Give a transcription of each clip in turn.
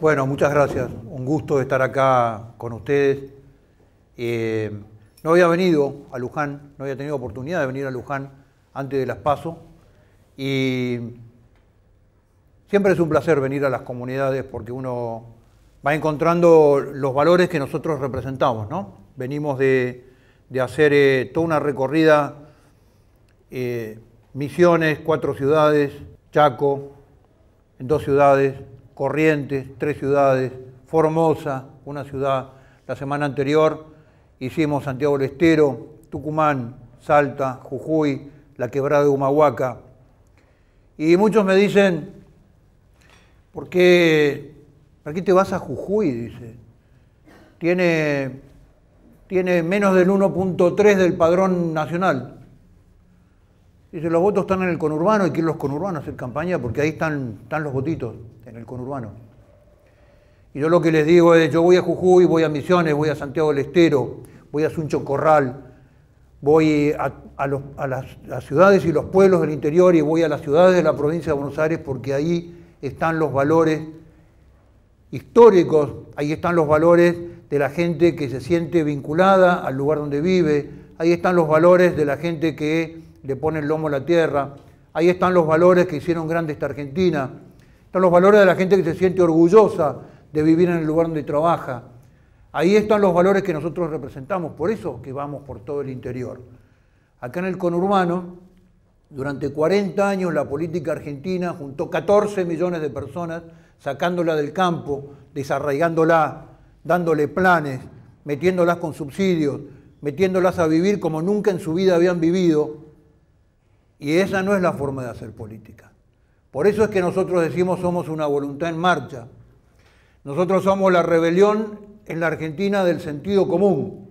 Bueno, muchas gracias. Un gusto estar acá con ustedes. No había venido a Luján, no había tenido oportunidad de venir a Luján antes de las PASO. Y siempre es un placer venir a las comunidades porque uno va encontrando los valores que nosotros representamos, ¿no? Venimos de hacer toda una recorrida, Misiones, 4 ciudades, Chaco, en 2 ciudades, Corrientes, 3 ciudades, Formosa, 1 ciudad. La semana anterior hicimos Santiago del Estero, Tucumán, Salta, Jujuy, la Quebrada de Humahuaca. Y muchos me dicen, ¿para qué te vas a Jujuy? Dice, tiene menos del 1.3 del padrón nacional. Dice, los votos están en el conurbano, hay que ir los conurbanos a hacer campaña porque ahí están los votitos, en el conurbano. Y yo lo que les digo es, yo voy a Jujuy, voy a Misiones, voy a Santiago del Estero, voy a Suncho Corral, voy a las ciudades y los pueblos del interior y voy a las ciudades de la provincia de Buenos Aires porque ahí están los valores históricos, ahí están los valores de la gente que se siente vinculada al lugar donde vive, ahí están los valores de la gente que le pone el lomo a la tierra, ahí están los valores que hicieron grande esta Argentina, están los valores de la gente que se siente orgullosa de vivir en el lugar donde trabaja, ahí están los valores que nosotros representamos, por eso que vamos por todo el interior. Acá en el conurbano, durante 40 años la política argentina juntó 14 millones de personas, sacándola del campo, desarraigándola, dándole planes, metiéndolas con subsidios, metiéndolas a vivir como nunca en su vida habían vivido. Y esa no es la forma de hacer política. Por eso es que nosotros decimos somos una voluntad en marcha. Nosotros somos la rebelión en la Argentina del sentido común.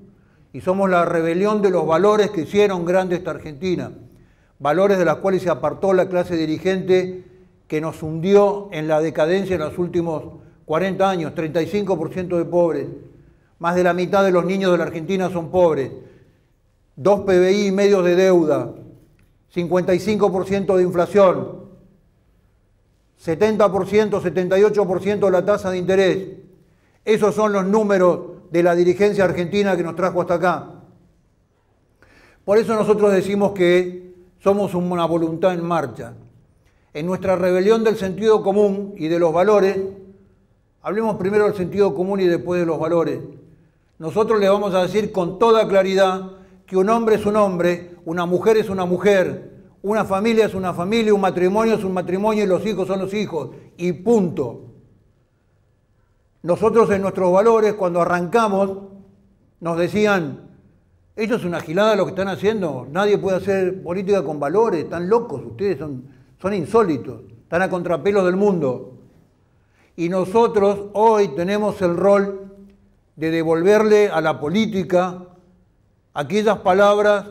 Y somos la rebelión de los valores que hicieron grande esta Argentina. Valores de los cuales se apartó la clase dirigente que nos hundió en la decadencia en los últimos 40 años. 35% de pobres. Más de la mitad de los niños de la Argentina son pobres. 2 PBI y medio de deuda. 55% de inflación, 70%, 78% la tasa de interés. Esos son los números de la dirigencia argentina que nos trajo hasta acá. Por eso nosotros decimos que somos una voluntad en marcha. En nuestra rebelión del sentido común y de los valores, hablemos primero del sentido común y después de los valores. Nosotros le vamos a decir con toda claridad que un hombre es un hombre, una mujer es una mujer, una familia es una familia, un matrimonio es un matrimonio y los hijos son los hijos, y punto. Nosotros en nuestros valores, cuando arrancamos, nos decían, esto es una gilada lo que están haciendo, nadie puede hacer política con valores, están locos, ustedes son insólitos, están a contrapelo del mundo. Y nosotros hoy tenemos el rol de devolverle a la política aquellas palabras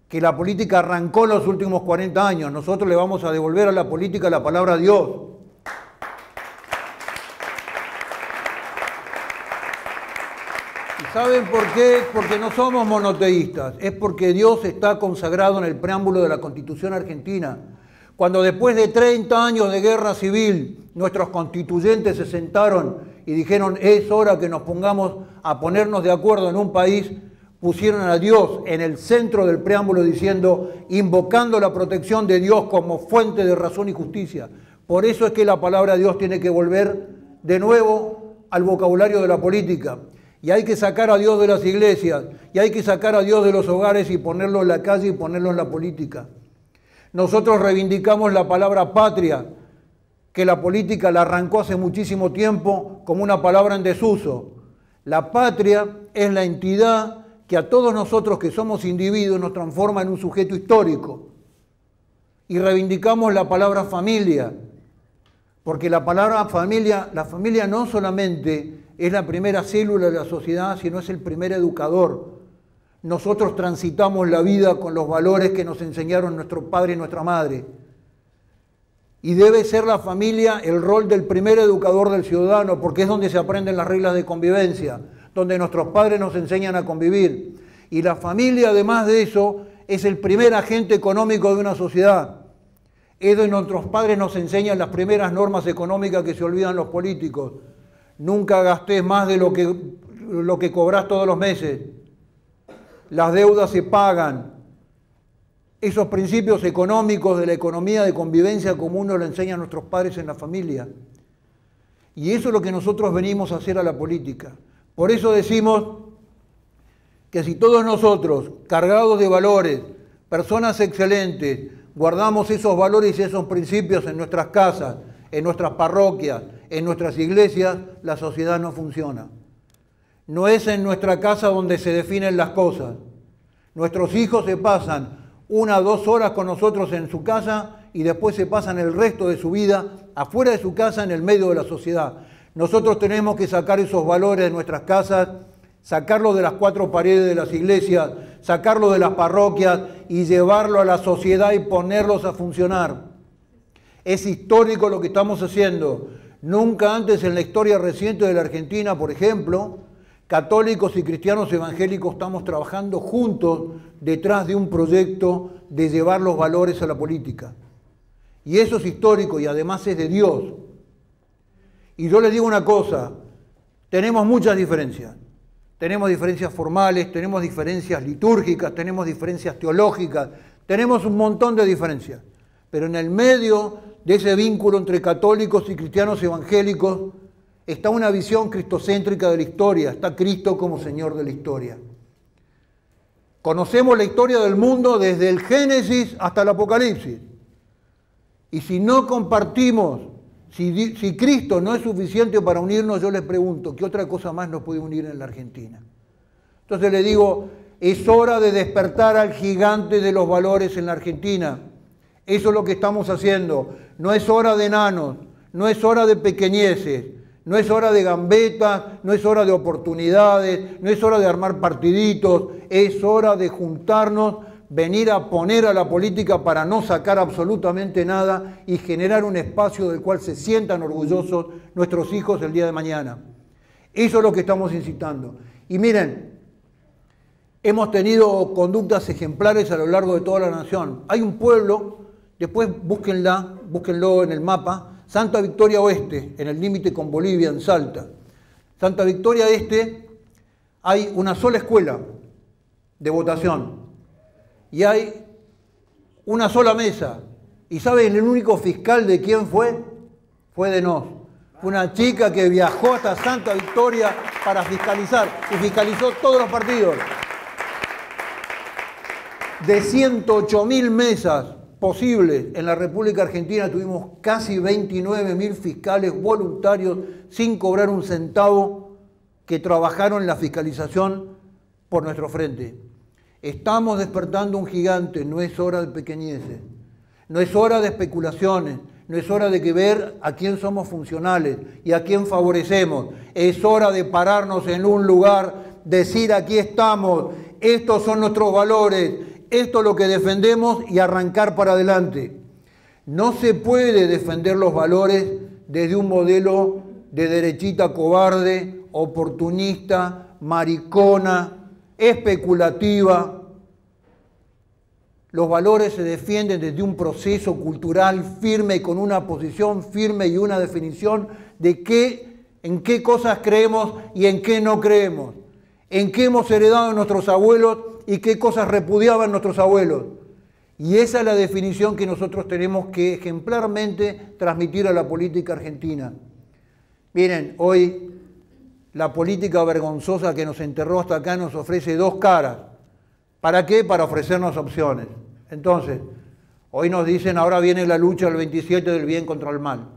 que la política arrancó en los últimos 40 años. Nosotros le vamos a devolver a la política la palabra Dios. ¿Y saben por qué? Porque no somos monoteístas. Es porque Dios está consagrado en el preámbulo de la Constitución argentina. Cuando después de 30 años de guerra civil, nuestros constituyentes se sentaron y dijeron, es hora que nos pongamos a ponernos de acuerdo en un país, pusieron a Dios en el centro del preámbulo diciendo, invocando la protección de Dios como fuente de razón y justicia. Por eso es que la palabra Dios tiene que volver de nuevo al vocabulario de la política. Y hay que sacar a Dios de las iglesias, y hay que sacar a Dios de los hogares y ponerlo en la calle y ponerlo en la política. Nosotros reivindicamos la palabra patria, que la política la arrancó hace muchísimo tiempo como una palabra en desuso. La patria es la entidad que a todos nosotros que somos individuos nos transforma en un sujeto histórico. Y reivindicamos la palabra familia, porque la palabra familia, la familia no solamente es la primera célula de la sociedad, sino es el primer educador. Nosotros transitamos la vida con los valores que nos enseñaron nuestro padre y nuestra madre. Y debe ser la familia el rol del primer educador del ciudadano, porque es donde se aprenden las reglas de convivencia, donde nuestros padres nos enseñan a convivir. Y la familia, además de eso, es el primer agente económico de una sociedad. Es donde nuestros padres nos enseñan las primeras normas económicas que se olvidan los políticos. nunca gastés más de lo que cobrás todos los meses, las deudas se pagan. Esos principios económicos de la economía de convivencia común nos lo enseñan nuestros padres en la familia. Y eso es lo que nosotros venimos a hacer a la política. Por eso decimos que si todos nosotros, cargados de valores, personas excelentes, guardamos esos valores y esos principios en nuestras casas, en nuestras parroquias, en nuestras iglesias, la sociedad no funciona. No es en nuestra casa donde se definen las cosas. Nuestros hijos se pasan 1 o 2 horas con nosotros en su casa y después se pasan el resto de su vida afuera de su casa, en el medio de la sociedad. Nosotros tenemos que sacar esos valores de nuestras casas, sacarlos de las 4 paredes de las iglesias, sacarlos de las parroquias y llevarlo a la sociedad y ponerlos a funcionar. Es histórico lo que estamos haciendo. Nunca antes en la historia reciente de la Argentina, por ejemplo, católicos y cristianos evangélicos estamos trabajando juntos detrás de un proyecto de llevar los valores a la política. Y eso es histórico y además es de Dios. Y yo les digo una cosa, tenemos muchas diferencias. Tenemos diferencias formales, tenemos diferencias litúrgicas, tenemos diferencias teológicas, tenemos un montón de diferencias. Pero en el medio de ese vínculo entre católicos y cristianos evangélicos está una visión cristocéntrica de la historia, está Cristo como Señor de la historia. Conocemos la historia del mundo desde el Génesis hasta el Apocalipsis. Y si no compartimos, si Cristo no es suficiente para unirnos, yo les pregunto, ¿qué otra cosa más nos puede unir en la Argentina? Entonces le digo, es hora de despertar al gigante de los valores en la Argentina. Eso es lo que estamos haciendo. No es hora de enanos, no es hora de pequeñeces, no es hora de gambetas, no es hora de oportunidades, no es hora de armar partiditos, es hora de juntarnos, venir a poner a la política para no sacar absolutamente nada y generar un espacio del cual se sientan orgullosos nuestros hijos el día de mañana. Eso es lo que estamos incitando. Y miren, hemos tenido conductas ejemplares a lo largo de toda la nación. Hay un pueblo, después búsquenlo en el mapa, Santa Victoria Oeste, en el límite con Bolivia, en Salta. Santa Victoria Este, hay una sola escuela de votación. Y hay una sola mesa. ¿Y saben el único fiscal de quién fue? Fue de Nos. Fue una chica que viajó hasta Santa Victoria para fiscalizar. Y fiscalizó todos los partidos. De 108.000 mesas posibles en la República Argentina, tuvimos casi 29.000 fiscales voluntarios sin cobrar un centavo que trabajaron en la fiscalización por nuestro frente. Estamos despertando un gigante, no es hora de pequeñeces, no es hora de especulaciones, no es hora de que ver a quién somos funcionales y a quién favorecemos. Es hora de pararnos en un lugar, decir aquí estamos, estos son nuestros valores, esto es lo que defendemos y arrancar para adelante. No se puede defender los valores desde un modelo de derechita cobarde, oportunista, maricona, especulativa. Los valores se defienden desde un proceso cultural firme, con una posición firme y una definición de en qué cosas creemos y en qué no creemos, en qué hemos heredado de nuestros abuelos y qué cosas repudiaban nuestros abuelos. Y esa es la definición que nosotros tenemos que ejemplarmente transmitir a la política argentina. Miren, hoy la política vergonzosa que nos enterró hasta acá nos ofrece 2 caras. ¿Para qué? Para ofrecernos opciones. Entonces, hoy nos dicen, ahora viene la lucha del 27 del bien contra el mal,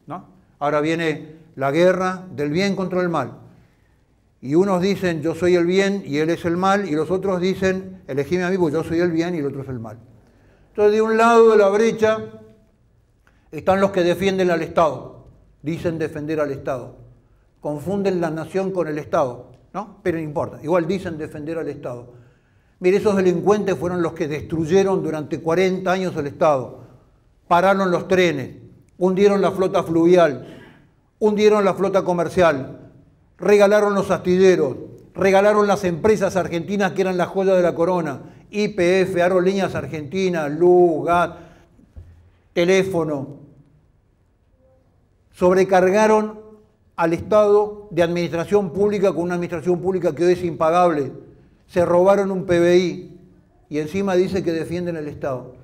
¿no? Ahora viene la guerra del bien contra el mal. Y unos dicen, yo soy el bien y él es el mal, y los otros dicen, elegime a mí porque yo soy el bien y el otro es el mal. Entonces, de un lado de la brecha están los que defienden al Estado, dicen defender al Estado. Confunden la nación con el Estado, ¿no? Pero no importa, igual dicen defender al Estado. Mire, esos delincuentes fueron los que destruyeron durante 40 años el Estado. Pararon los trenes, hundieron la flota fluvial, hundieron la flota comercial, regalaron los astilleros, regalaron las empresas argentinas que eran la joya de la corona, YPF, Aerolíneas Argentinas, luz, gas, teléfono. Sobrecargaron al Estado de administración pública con una administración pública que hoy es impagable. Se robaron un PBI y encima dice que defienden el Estado.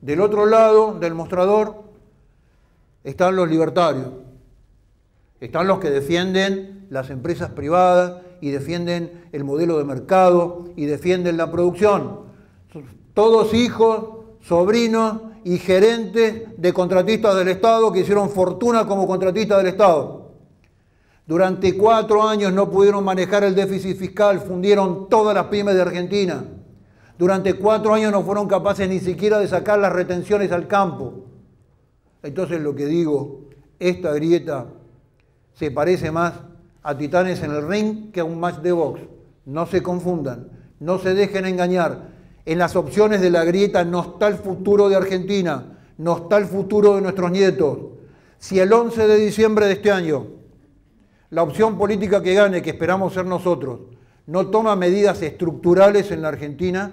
Del otro lado del mostrador están los libertarios, están los que defienden las empresas privadas y defienden el modelo de mercado y defienden la producción. Todos hijos, sobrinos y gerentes de contratistas del Estado que hicieron fortuna como contratistas del Estado. Durante 4 años no pudieron manejar el déficit fiscal, fundieron todas las pymes de Argentina. Durante 4 años no fueron capaces ni siquiera de sacar las retenciones al campo. Entonces lo que digo, esta grieta se parece más a Titanes en el ring que a un match de box. No se confundan, no se dejen engañar. En las opciones de la grieta no está el futuro de Argentina, no está el futuro de nuestros nietos. Si el 11 de diciembre de este año la opción política que gane, que esperamos ser nosotros, no toma medidas estructurales en la Argentina,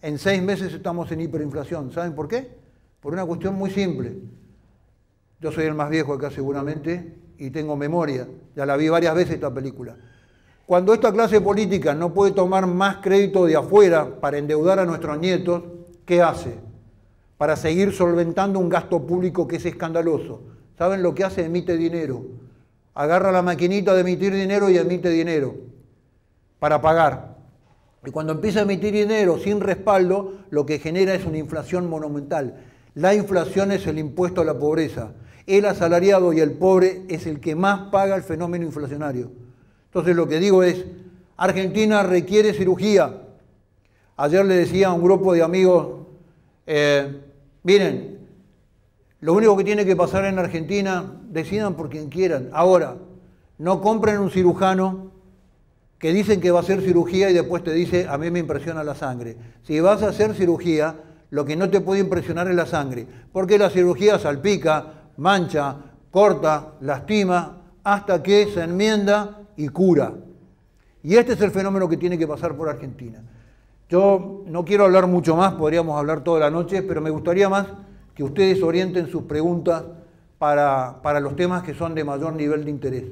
en 6 meses estamos en hiperinflación. ¿Saben por qué? Por una cuestión muy simple. Yo soy el más viejo acá seguramente y tengo memoria, ya la vi varias veces esta película. Cuando esta clase política no puede tomar más crédito de afuera para endeudar a nuestros nietos, ¿qué hace? Para seguir solventando un gasto público que es escandaloso. ¿Saben lo que hace? Emite dinero. Agarra la maquinita de emitir dinero y emite dinero para pagar. Y cuando empieza a emitir dinero sin respaldo, lo que genera es una inflación monumental. La inflación es el impuesto a la pobreza. El asalariado y el pobre es el que más paga el fenómeno inflacionario. Entonces lo que digo es, Argentina requiere cirugía. Ayer le decía a un grupo de amigos, miren, lo único que tiene que pasar en Argentina, decidan por quien quieran. Ahora, no compren un cirujano que dicen que va a hacer cirugía y después te dice, a mí me impresiona la sangre. Si vas a hacer cirugía, lo que no te puede impresionar es la sangre, porque la cirugía salpica, mancha, corta, lastima, hasta que se enmienda y cura. Y este es el fenómeno que tiene que pasar por Argentina. Yo no quiero hablar mucho más, podríamos hablar toda la noche, pero me gustaría más que ustedes orienten sus preguntas para los temas que son de mayor nivel de interés.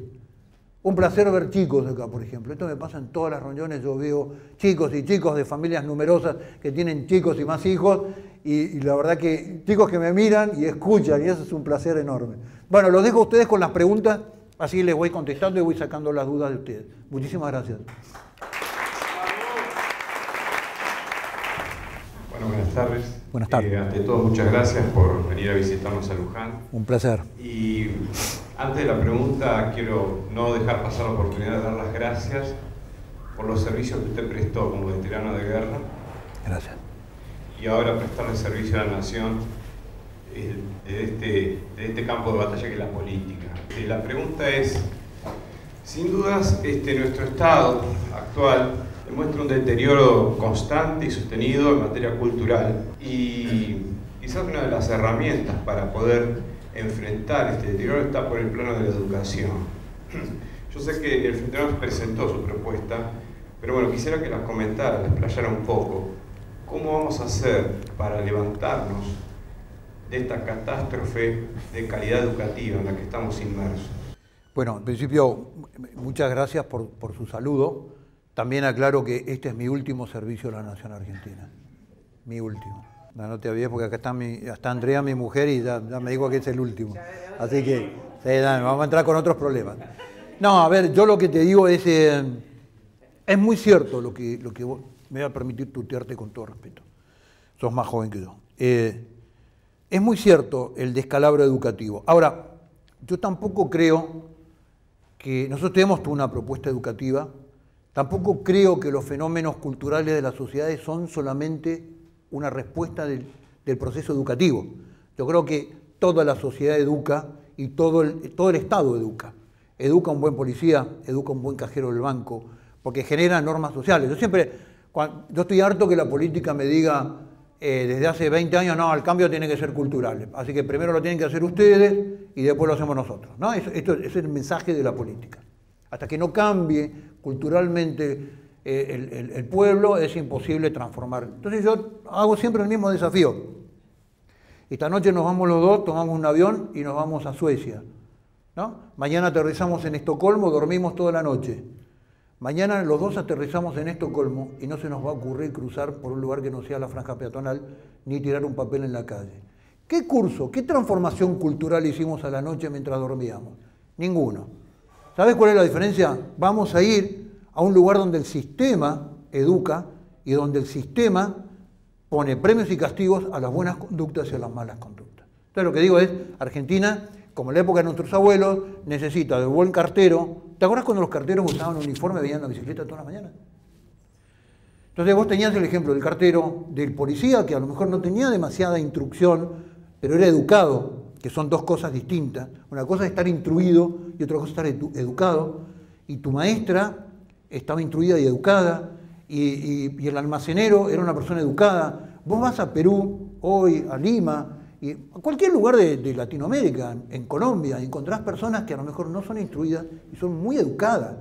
Un placer ver chicos acá, por ejemplo. Esto me pasa en todas las reuniones, yo veo chicos y chicos de familias numerosas que tienen chicos y más hijos, y la verdad que chicos que me miran y escuchan, y eso es un placer enorme. Bueno, los dejo a ustedes con las preguntas. Así les voy contestando y voy sacando las dudas de ustedes. Muchísimas gracias. Bueno, buenas tardes. Buenas tardes. Ante todo, muchas gracias por venir a visitarnos a Luján. Un placer. Y antes de la pregunta, quiero no dejar pasar la oportunidad de dar las gracias por los servicios que usted prestó como veterano de guerra. Gracias. Y ahora prestarle servicio a la nación de este campo de batalla que es la política. La pregunta es, sin dudas, nuestro estado actual demuestra un deterioro constante y sostenido en materia cultural, y quizás una de las herramientas para poder enfrentar este deterioro está por el plano de la educación. Yo sé que el Frente Nacional presentó su propuesta, pero bueno, quisiera que la comentara, la explayara un poco. ¿Cómo vamos a hacer para levantarnos de esta catástrofe de calidad educativa en la que estamos inmersos? Bueno, en principio, muchas gracias por su saludo. También aclaro que este es mi último servicio a la Nación Argentina. Mi último. No te olvides porque acá está Andrea, mi mujer, y ya me dijo que es el último. Así que vamos a entrar con otros problemas. No, a ver, yo lo que te digo es muy cierto lo que vos, me voy a permitir tutearte con todo respeto. Sos más joven que yo. Es muy cierto el descalabro educativo. Ahora, yo tampoco creo que nosotros tenemos una propuesta educativa, tampoco creo que los fenómenos culturales de las sociedades son solamente una respuesta del proceso educativo. Yo creo que toda la sociedad educa y todo el Estado educa. Educa un buen policía, educa un buen cajero del banco, porque genera normas sociales. Yo estoy harto que la política me diga desde hace 20 años, no, el cambio tiene que ser cultural. Así que primero lo tienen que hacer ustedes y después lo hacemos nosotros, ¿no? Esto es el mensaje de la política. Hasta que no cambie culturalmente el pueblo, es imposible transformar. Entonces yo hago siempre el mismo desafío. Esta noche nos vamos los dos, tomamos un avión y nos vamos a Suecia. ¿no? Mañana aterrizamos en Estocolmo, dormimos toda la noche. Mañana los dos aterrizamos en Estocolmo y no se nos va a ocurrir cruzar por un lugar que no sea la franja peatonal ni tirar un papel en la calle. ¿Qué curso, qué transformación cultural hicimos a la noche mientras dormíamos? Ninguno. ¿Sabes cuál es la diferencia? Vamos a ir a un lugar donde el sistema educa y donde el sistema pone premios y castigos a las buenas conductas y a las malas conductas. Entonces lo que digo es, Argentina, como en la época de nuestros abuelos, necesita de buen cartero. ¿Te acuerdas cuando los carteros usaban uniforme y veían la bicicleta todas las mañanas? Entonces vos tenías el ejemplo del cartero, del policía, que a lo mejor no tenía demasiada instrucción, pero era educado, que son dos cosas distintas. Una cosa es estar instruido y otra cosa es estar educado. Y tu maestra estaba instruida y educada, y el almacenero era una persona educada. Vos vas a Perú hoy, a Lima, y a cualquier lugar de Latinoamérica, en Colombia, y encontrás personas que a lo mejor no son instruidas y son muy educadas.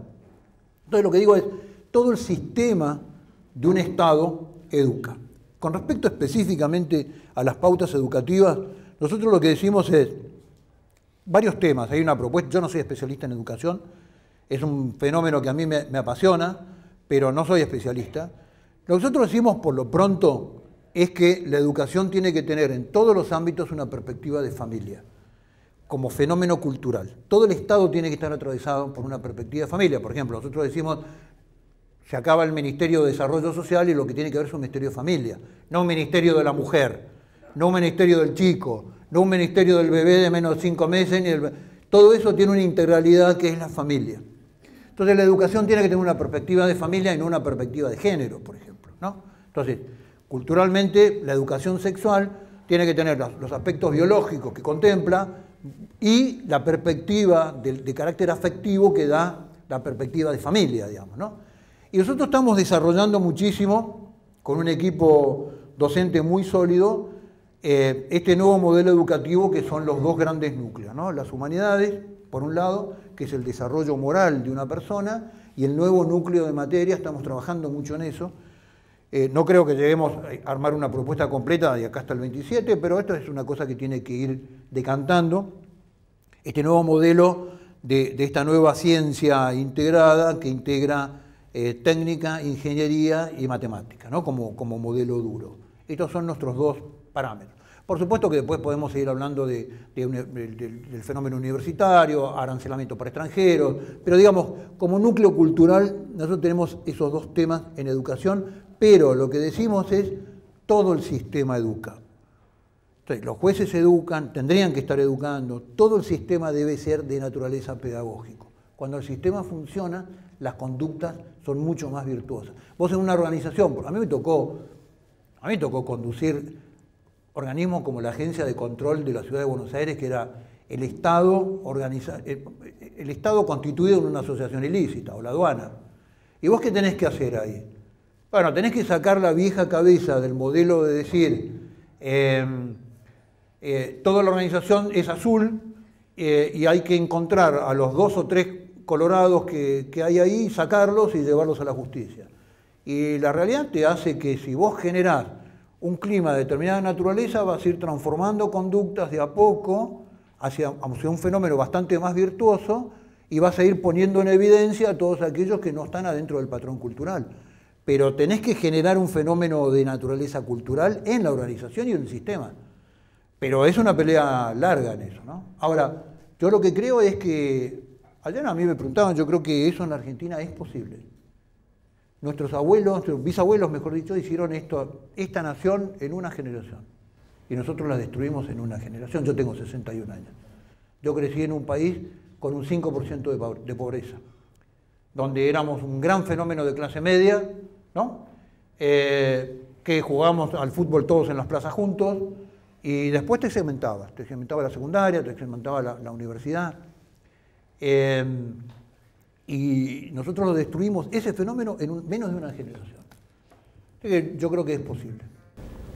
Entonces lo que digo es, todo el sistema de un Estado educa. Con respecto específicamente a las pautas educativas, nosotros lo que decimos es varios temas. Hay una propuesta, yo no soy especialista en educación, es un fenómeno que a mí me apasiona, pero no soy especialista. Lo que nosotros decimos por lo pronto es que la educación tiene que tener en todos los ámbitos una perspectiva de familia, como fenómeno cultural. Todo el Estado tiene que estar atravesado por una perspectiva de familia. Por ejemplo, nosotros decimos, se acaba el Ministerio de Desarrollo Social y lo que tiene que ver es un Ministerio de Familia, no un Ministerio de la Mujer, no un Ministerio del Chico, no un Ministerio del bebé de menos de 5 meses, todo eso tiene una integralidad que es la familia. Entonces la educación tiene que tener una perspectiva de familia y no una perspectiva de género, por ejemplo, ¿no? Entonces, culturalmente, la educación sexual tiene que tener los aspectos biológicos que contempla y la perspectiva de carácter afectivo que da la perspectiva de familia, digamos, ¿no? Y nosotros estamos desarrollando muchísimo, con un equipo docente muy sólido, este nuevo modelo educativo que son los dos grandes núcleos, ¿no? Las humanidades, por un lado, que es el desarrollo moral de una persona, y el nuevo núcleo de materia, estamos trabajando mucho en eso. No creo que lleguemos a armar una propuesta completa de acá hasta el 27, pero esto es una cosa que tiene que ir decantando. Este nuevo modelo de esta nueva ciencia integrada que integra técnica, ingeniería y matemática, ¿no? como modelo duro. Estos son nuestros dos parámetros. Por supuesto que después podemos seguir hablando del fenómeno universitario, arancelamiento para extranjeros, pero digamos, como núcleo cultural, nosotros tenemos esos dos temas en educación, pero lo que decimos es, todo el sistema educa. Entonces, los jueces educan, tendrían que estar educando, todo el sistema debe ser de naturaleza pedagógica. Cuando el sistema funciona, las conductas son mucho más virtuosas. Vos en una organización, a mí me tocó conducir organismos como la Agencia de Control de la Ciudad de Buenos Aires, que era el Estado constituido en una asociación ilícita, o la aduana. ¿Y vos qué tenés que hacer ahí? Bueno, tenés que sacar la vieja cabeza del modelo de decir toda la organización es azul y hay que encontrar a los 2 o 3 colorados que hay ahí, sacarlos y llevarlos a la justicia. Y la realidad te hace que si vos generás un clima de determinada naturaleza, vas a ir transformando conductas de a poco hacia un fenómeno bastante más virtuoso y vas a ir poniendo en evidencia a todos aquellos que no están adentro del patrón cultural. Pero tenés que generar un fenómeno de naturaleza cultural en la organización y en el sistema. Pero es una pelea larga en eso, ¿no? Ahora, yo lo que creo es que, ayer a mí me preguntaban, yo creo que eso en la Argentina es posible. Nuestros abuelos, nuestros bisabuelos, mejor dicho, hicieron esta nación en una generación. Y nosotros la destruimos en una generación. Yo tengo 61 años. Yo crecí en un país con un 5% de pobreza, donde éramos un gran fenómeno de clase media, ¿no? Que jugábamos al fútbol todos en las plazas juntos, y después te segmentabas la secundaria, te segmentaba la universidad. Y nosotros lo destruimos, ese fenómeno, en menos de una generación. Yo creo que es posible.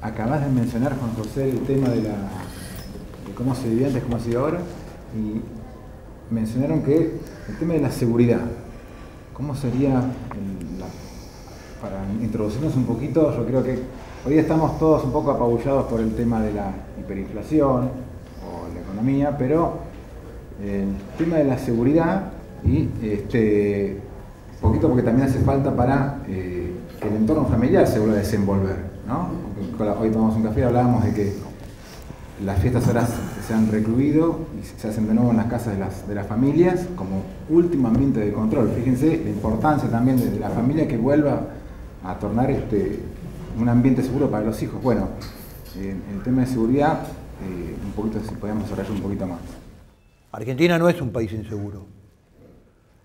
Acabás de mencionar, Juan José, el tema de cómo se vivía antes, cómo se vive ahora, y mencionaron que el tema de la seguridad. ¿Cómo sería, para introducirnos un poquito? Yo creo que hoy día estamos todos un poco apabullados por el tema de la hiperinflación o la economía, pero el tema de la seguridad y poquito porque también hace falta para que el entorno familiar se vuelva a desenvolver, ¿no? Hoy tomamos un café y hablábamos de que las fiestas ahora se han recluido y se hacen de nuevo en las casas de las familias como último ambiente de control. Fíjense la importancia también de la familia que vuelva a tornar un ambiente seguro para los hijos. Bueno, el tema de seguridad, un poquito, si podemos desarrollar un poquito más. Argentina no es un país inseguro.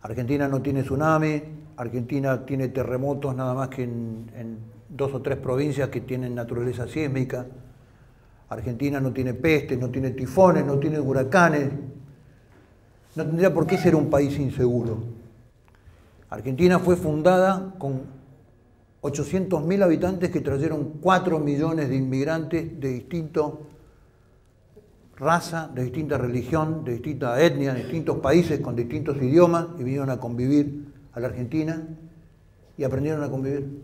Argentina no tiene tsunami, Argentina tiene terremotos nada más que en 2 o 3 provincias que tienen naturaleza sísmica. Argentina no tiene peste, no tiene tifones, no tiene huracanes. No tendría por qué ser un país inseguro. Argentina fue fundada con 800.000 habitantes que trajeron 4 millones de inmigrantes de distintas razas, de distinta religión, de distintas etnias, de distintos países con distintos idiomas y vinieron a convivir a la Argentina y aprendieron a convivir.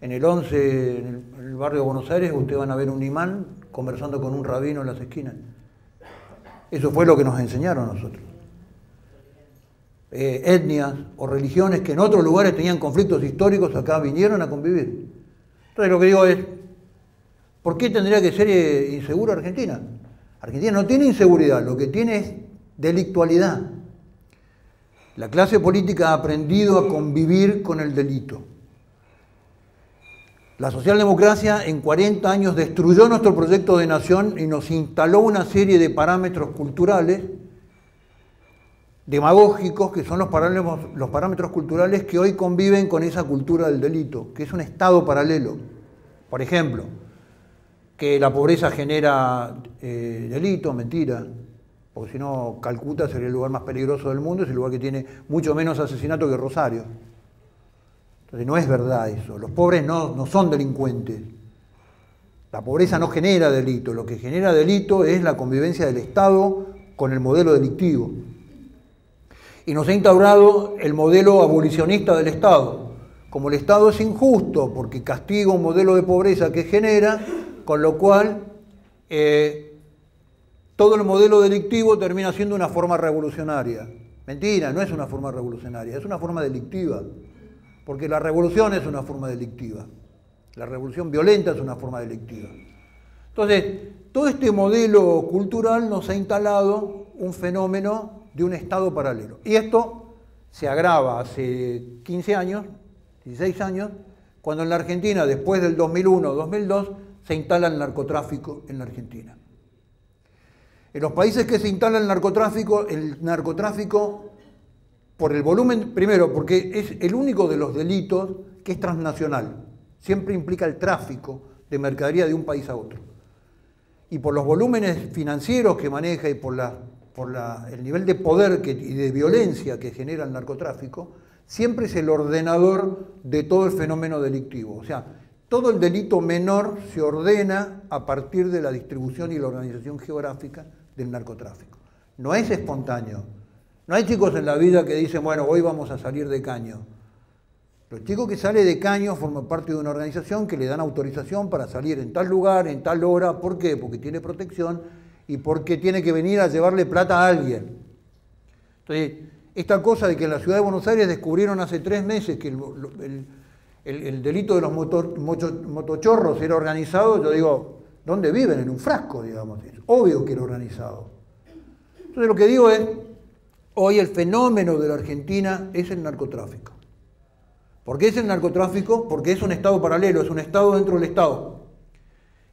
En el 11, en el barrio de Buenos Aires, ustedes van a ver un imán conversando con un rabino en las esquinas. Eso fue lo que nos enseñaron a nosotros. Etnias o religiones que en otros lugares tenían conflictos históricos, acá vinieron a convivir. Entonces lo que digo es, ¿por qué tendría que ser insegura Argentina? Argentina no tiene inseguridad, lo que tiene es delictualidad. La clase política ha aprendido a convivir con el delito. La socialdemocracia en 40 años destruyó nuestro proyecto de nación y nos instaló una serie de parámetros culturales demagógicos que son los parámetros culturales que hoy conviven con esa cultura del delito, que es un estado paralelo. Por ejemplo, que la pobreza genera delito, mentira, porque si no Calcuta sería el lugar más peligroso del mundo, es el lugar que tiene mucho menos asesinato que Rosario. Entonces no es verdad eso, los pobres no son delincuentes. La pobreza no genera delito, lo que genera delito es la convivencia del Estado con el modelo delictivo. Y nos ha instaurado el modelo abolicionista del Estado. Como el Estado es injusto porque castiga un modelo de pobreza que genera, con lo cual todo el modelo delictivo termina siendo una forma revolucionaria. Mentira, no es una forma revolucionaria, es una forma delictiva. Porque la revolución es una forma delictiva. La revolución violenta es una forma delictiva. Entonces, todo este modelo cultural nos ha instalado un fenómeno de un Estado paralelo. Y esto se agrava hace 15 años, 16 años, cuando en la Argentina, después del 2001-2002, se instala el narcotráfico en la Argentina. En los países que se instala el narcotráfico por el volumen, primero, porque es el único de los delitos que es transnacional. Siempre implica el tráfico de mercadería de un país a otro. Y por los volúmenes financieros que maneja y por el nivel de poder y de violencia que genera el narcotráfico, siempre es el ordenador de todo el fenómeno delictivo. O sea, todo el delito menor se ordena a partir de la distribución y la organización geográfica del narcotráfico. No es espontáneo. No hay chicos en la vida que dicen, bueno, hoy vamos a salir de caño. Los chicos que salen de caño forman parte de una organización que le dan autorización para salir en tal lugar, en tal hora. ¿Por qué? Porque tiene protección y porque tiene que venir a llevarle plata a alguien. Entonces, esta cosa de que en la ciudad de Buenos Aires descubrieron hace 3 meses que el delito de los motochorros era organizado, yo digo, ¿dónde viven? En un frasco, digamos. Es obvio que era organizado. Entonces, lo que digo es, hoy el fenómeno de la Argentina es el narcotráfico. ¿Por qué es el narcotráfico? Porque es un Estado paralelo, es un Estado dentro del Estado.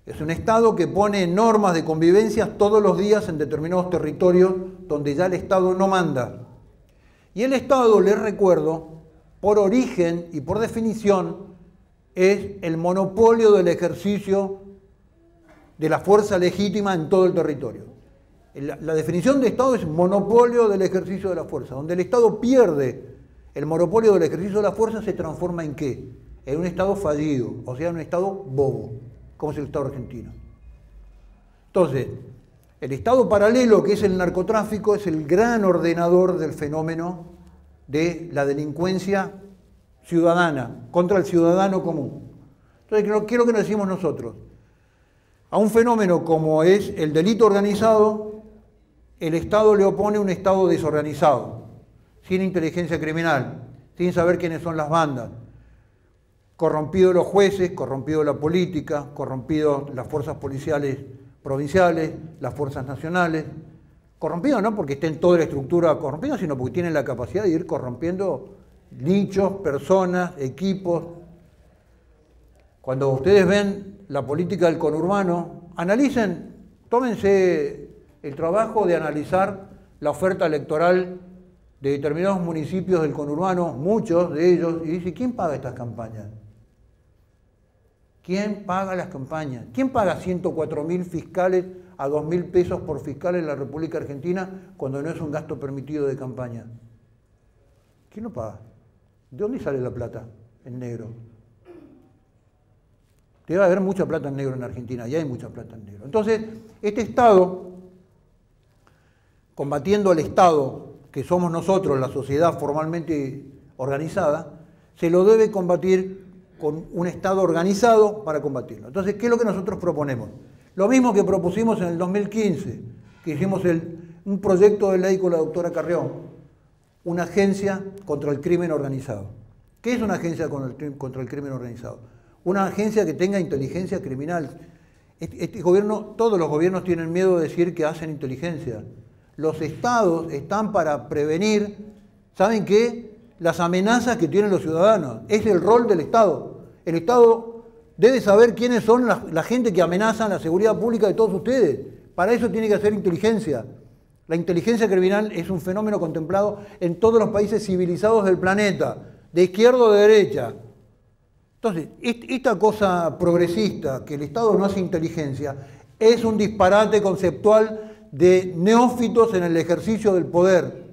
Es un Estado que pone normas de convivencia todos los días en determinados territorios donde ya el Estado no manda. Y el Estado, les recuerdo, por origen y por definición, es el monopolio del ejercicio de la fuerza legítima en todo el territorio. La definición de Estado es monopolio del ejercicio de la fuerza. Donde el Estado pierde el monopolio del ejercicio de la fuerza, se transforma ¿en qué? En un Estado fallido, o sea, en un Estado bobo, como es el Estado argentino. Entonces, el Estado paralelo, que es el narcotráfico, es el gran ordenador del fenómeno de la delincuencia ciudadana, contra el ciudadano común. Entonces, ¿qué es lo que nos decimos nosotros? A un fenómeno como es el delito organizado, el Estado le opone un Estado desorganizado, sin inteligencia criminal, sin saber quiénes son las bandas, corrompidos los jueces, corrompido la política, corrompidos las fuerzas policiales provinciales, las fuerzas nacionales, corrompidos no porque estén toda la estructura corrompida, sino porque tienen la capacidad de ir corrompiendo nichos, personas, equipos. Cuando ustedes ven la política del conurbano, analicen, tómense el trabajo de analizar la oferta electoral de determinados municipios del conurbano, muchos de ellos, y dice, ¿quién paga estas campañas? ¿Quién paga las campañas? ¿Quién paga 104.000 fiscales a 2.000 pesos por fiscal en la República Argentina cuando no es un gasto permitido de campaña? ¿Quién lo paga? ¿De dónde sale la plata en negro? Debe haber mucha plata en negro en Argentina, y hay mucha plata en negro. Entonces, este Estado, combatiendo al Estado, que somos nosotros, la sociedad formalmente organizada, se lo debe combatir con un Estado organizado para combatirlo. Entonces, ¿qué es lo que nosotros proponemos? Lo mismo que propusimos en el 2015, que hicimos un proyecto de ley con la doctora Carrión, una agencia contra el crimen organizado. ¿Qué es una agencia contra el crimen organizado? Una agencia que tenga inteligencia criminal. Este gobierno, todos los gobiernos tienen miedo de decir que hacen inteligencia. Los estados están para prevenir, ¿saben qué? Las amenazas que tienen los ciudadanos. Es el rol del Estado. El Estado debe saber quiénes son la gente que amenazan la seguridad pública de todos ustedes. Para eso tiene que hacer inteligencia. La inteligencia criminal es un fenómeno contemplado en todos los países civilizados del planeta, de izquierda o de derecha. Entonces, esta cosa progresista, que el Estado no hace inteligencia, es un disparate conceptual de neófitos en el ejercicio del poder.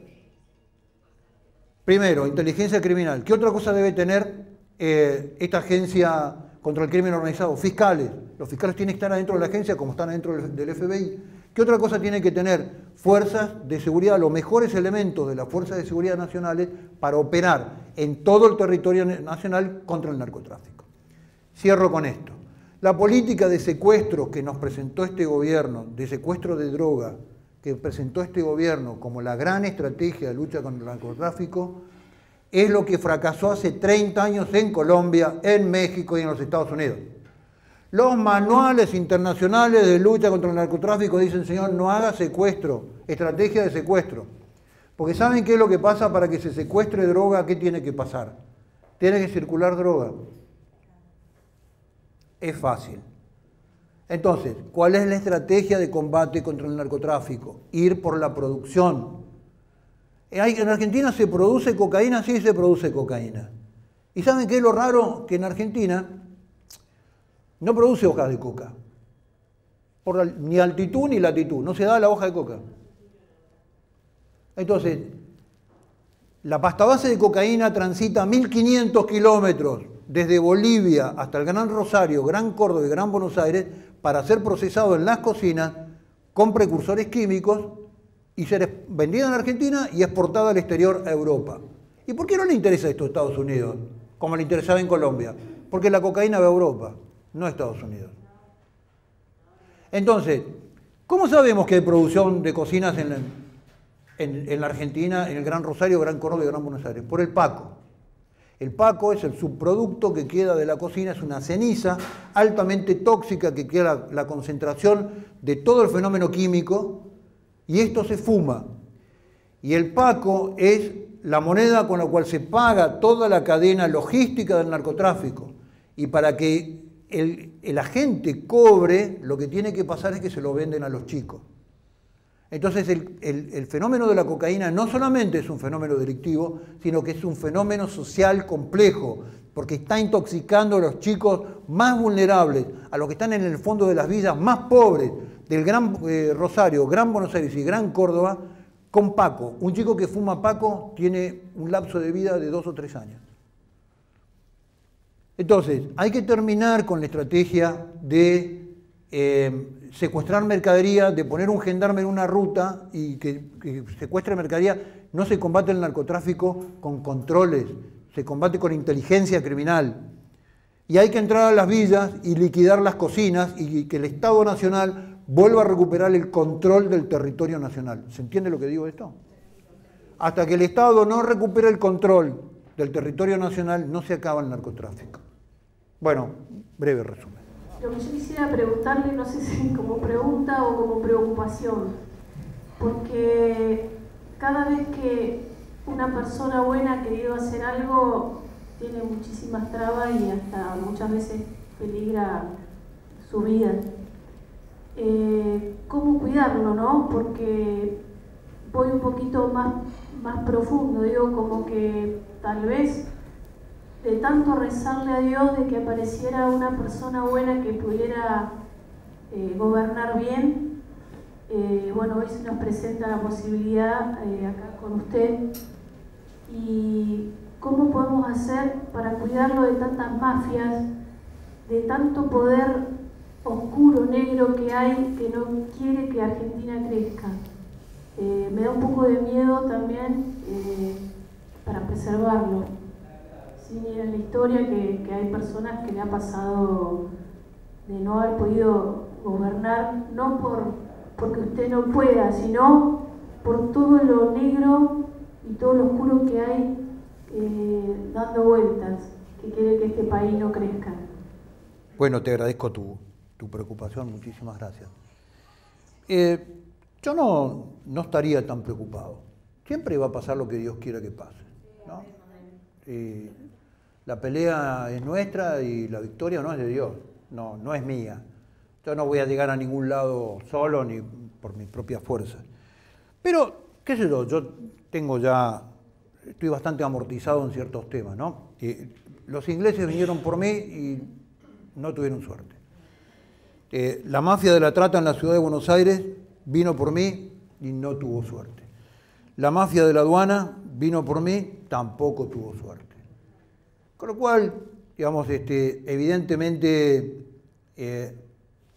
Primero, inteligencia criminal. ¿Qué otra cosa debe tener esta agencia contra el crimen organizado? Fiscales. Los fiscales tienen que estar adentro de la agencia como están adentro del FBI. ¿Qué otra cosa tiene que tener? Fuerzas de seguridad, los mejores elementos de las fuerzas de seguridad nacionales para operar en todo el territorio nacional contra el narcotráfico. Cierro con esto. La política de secuestro que nos presentó este gobierno, de secuestro de droga, que presentó este gobierno como la gran estrategia de lucha contra el narcotráfico, es lo que fracasó hace 30 años en Colombia, en México y en los Estados Unidos. Los manuales internacionales de lucha contra el narcotráfico dicen, señor, no haga secuestro, estrategia de secuestro. Porque ¿saben qué es lo que pasa para que se secuestre droga? ¿Qué tiene que pasar? Tiene que circular droga. Es fácil. Entonces, ¿cuál es la estrategia de combate contra el narcotráfico? Ir por la producción. ¿En Argentina se produce cocaína? Sí, se produce cocaína. ¿Y saben qué es lo raro? Que en Argentina no produce hojas de coca. Ni altitud ni latitud. No se da la hoja de coca. Entonces, la pasta base de cocaína transita 1.500 kilómetros desde Bolivia hasta el Gran Rosario, Gran Córdoba y Gran Buenos Aires para ser procesado en las cocinas con precursores químicos y ser vendida en Argentina y exportada al exterior a Europa. ¿Y por qué no le interesa esto a Estados Unidos, como le interesaba en Colombia? Porque la cocaína va a Europa, no a Estados Unidos. Entonces, ¿cómo sabemos que hay producción de cocinas en la Argentina, en el Gran Rosario, Gran Córdoba y Gran Buenos Aires? Por el Paco. El Paco es el subproducto que queda de la cocina, es una ceniza altamente tóxica que queda la concentración de todo el fenómeno químico y esto se fuma. Y el Paco es la moneda con la cual se paga toda la cadena logística del narcotráfico. Y para que el agente cobre, lo que tiene que pasar es que se lo venden a los chicos. Entonces el fenómeno de la cocaína no solamente es un fenómeno delictivo, sino que es un fenómeno social complejo, porque está intoxicando a los chicos más vulnerables, a los que están en el fondo de las villas más pobres del Gran Rosario, Gran Buenos Aires y Gran Córdoba, con Paco. Un chico que fuma Paco tiene un lapso de vida de 2 o 3 años. Entonces, hay que terminar con la estrategia de secuestrar mercadería, de poner un gendarme en una ruta y que secuestre mercadería. No se combate el narcotráfico con controles, se combate con inteligencia criminal. Y hay que entrar a las villas y liquidar las cocinas y que el Estado Nacional vuelva a recuperar el control del territorio nacional. ¿Se entiende lo que digo esto? Hasta que el Estado no recupere el control del territorio nacional, no se acaba el narcotráfico. Bueno, breve resumen. Lo que yo quisiera preguntarle, no sé si como pregunta o como preocupación, porque cada vez que una persona buena ha querido hacer algo, tiene muchísimas trabas y hasta muchas veces peligra su vida. ¿Cómo cuidarlo, no? Porque voy un poquito más profundo, digo, como que tal vez de tanto rezarle a Dios de que apareciera una persona buena que pudiera gobernar bien, bueno, hoy se nos presenta la posibilidad acá con usted. ¿Y cómo podemos hacer para cuidarlo de tantas mafias, de tanto poder oscuro, negro que hay, que no quiere que Argentina crezca? Me da un poco de miedo también para preservarlo. Sí, en la historia que hay personas que le ha pasado de no haber podido gobernar, no porque usted no pueda, sino por todo lo negro y todo lo oscuro que hay dando vueltas, que quiere que este país no crezca. Bueno, te agradezco tu preocupación, muchísimas gracias. Yo no estaría tan preocupado. Siempre va a pasar lo que Dios quiera que pase, ¿no? La pelea es nuestra y la victoria no es de Dios, no es mía. Yo no voy a llegar a ningún lado solo ni por mi propia fuerza. Pero, qué sé yo estoy bastante amortizado en ciertos temas, ¿no? Los ingleses vinieron por mí y no tuvieron suerte. La mafia de la trata en la ciudad de Buenos Aires vino por mí y no tuvo suerte. La mafia de la aduana vino por mí, tampoco tuvo suerte. Con lo cual, digamos, evidentemente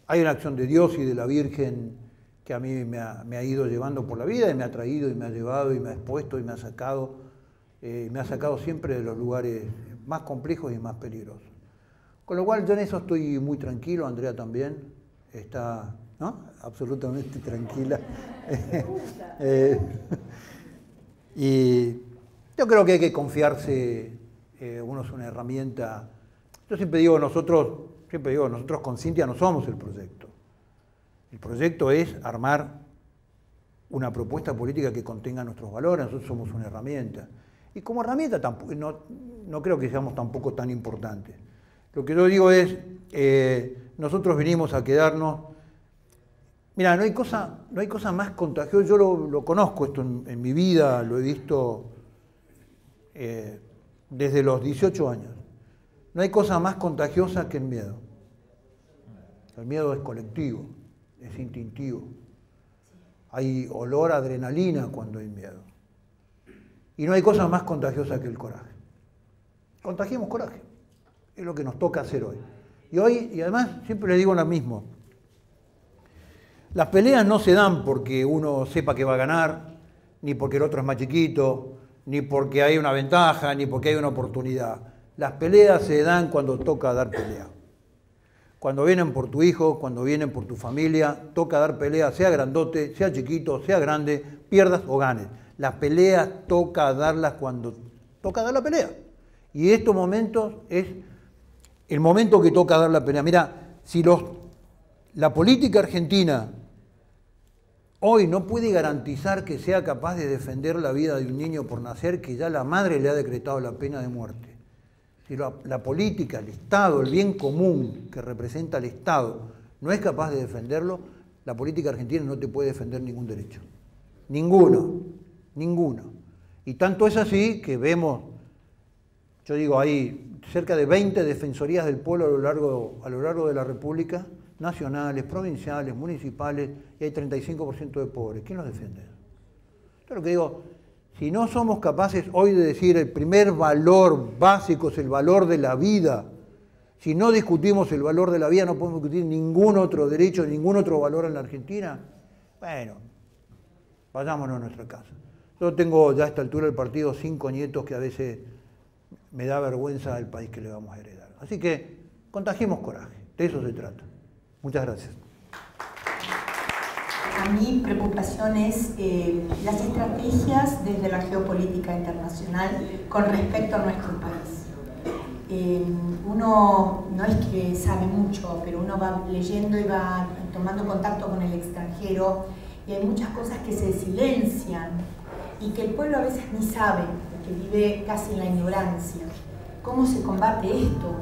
hay una acción de Dios y de la Virgen que a mí me ha ido llevando por la vida y me ha traído y me ha llevado y me ha expuesto y me ha sacado siempre de los lugares más complejos y más peligrosos. Con lo cual yo en eso estoy muy tranquilo, Andrea también está, ¿no?, absolutamente tranquila. Y yo creo que hay que confiarse, uno es una herramienta. Yo siempre digo, nosotros con Cintia no somos el proyecto. El proyecto es armar una propuesta política que contenga nuestros valores, nosotros somos una herramienta. Y como herramienta tampoco, no creo que seamos tampoco tan importantes. Lo que yo digo es, nosotros vinimos a quedarnos. Mira, no hay cosa más contagiosa, yo lo conozco esto en mi vida, lo he visto desde los 18 años. No hay cosa más contagiosa que el miedo. El miedo es colectivo, es instintivo. Hay olor a adrenalina cuando hay miedo. Y no hay cosa más contagiosa que el coraje. Contagiemos coraje. Es lo que nos toca hacer hoy. Y además, siempre le digo lo mismo. Las peleas no se dan porque uno sepa que va a ganar, ni porque el otro es más chiquito, ni porque hay una ventaja, ni porque hay una oportunidad. Las peleas se dan cuando toca dar pelea. Cuando vienen por tu hijo, cuando vienen por tu familia, toca dar pelea, sea grandote, sea chiquito, sea grande, pierdas o ganes. Las peleas toca darlas cuando toca dar la pelea. Y estos momentos es el momento que toca dar la pelea. Mira, si la política argentina hoy no puede garantizar que sea capaz de defender la vida de un niño por nacer, que ya la madre le ha decretado la pena de muerte. Si la política, el Estado, el bien común que representa el Estado no es capaz de defenderlo, la política argentina no te puede defender ningún derecho. Ninguno. Y tanto es así que vemos, yo digo, hay cerca de 20 defensorías del pueblo a lo largo de la República, nacionales, provinciales, municipales, y hay 35% de pobres. ¿Quién los defiende? Yo lo que digo, si no somos capaces hoy de decir el primer valor básico es el valor de la vida, si no discutimos el valor de la vida, no podemos discutir ningún otro derecho, ningún otro valor en la Argentina, bueno, vayámonos a nuestra casa. Yo tengo ya a esta altura del partido 5 nietos que a veces me da vergüenza el país que le vamos a heredar. Así que contagiemos coraje, de eso se trata. Muchas gracias. a mi preocupación es las estrategias desde la geopolítica internacional con respecto a nuestro país. Uno no es que sabe mucho, pero uno va leyendo y va tomando contacto con el extranjero y hay muchas cosas que se silencian y que el pueblo a veces ni sabe, porque vive casi en la ignorancia. ¿Cómo se combate esto?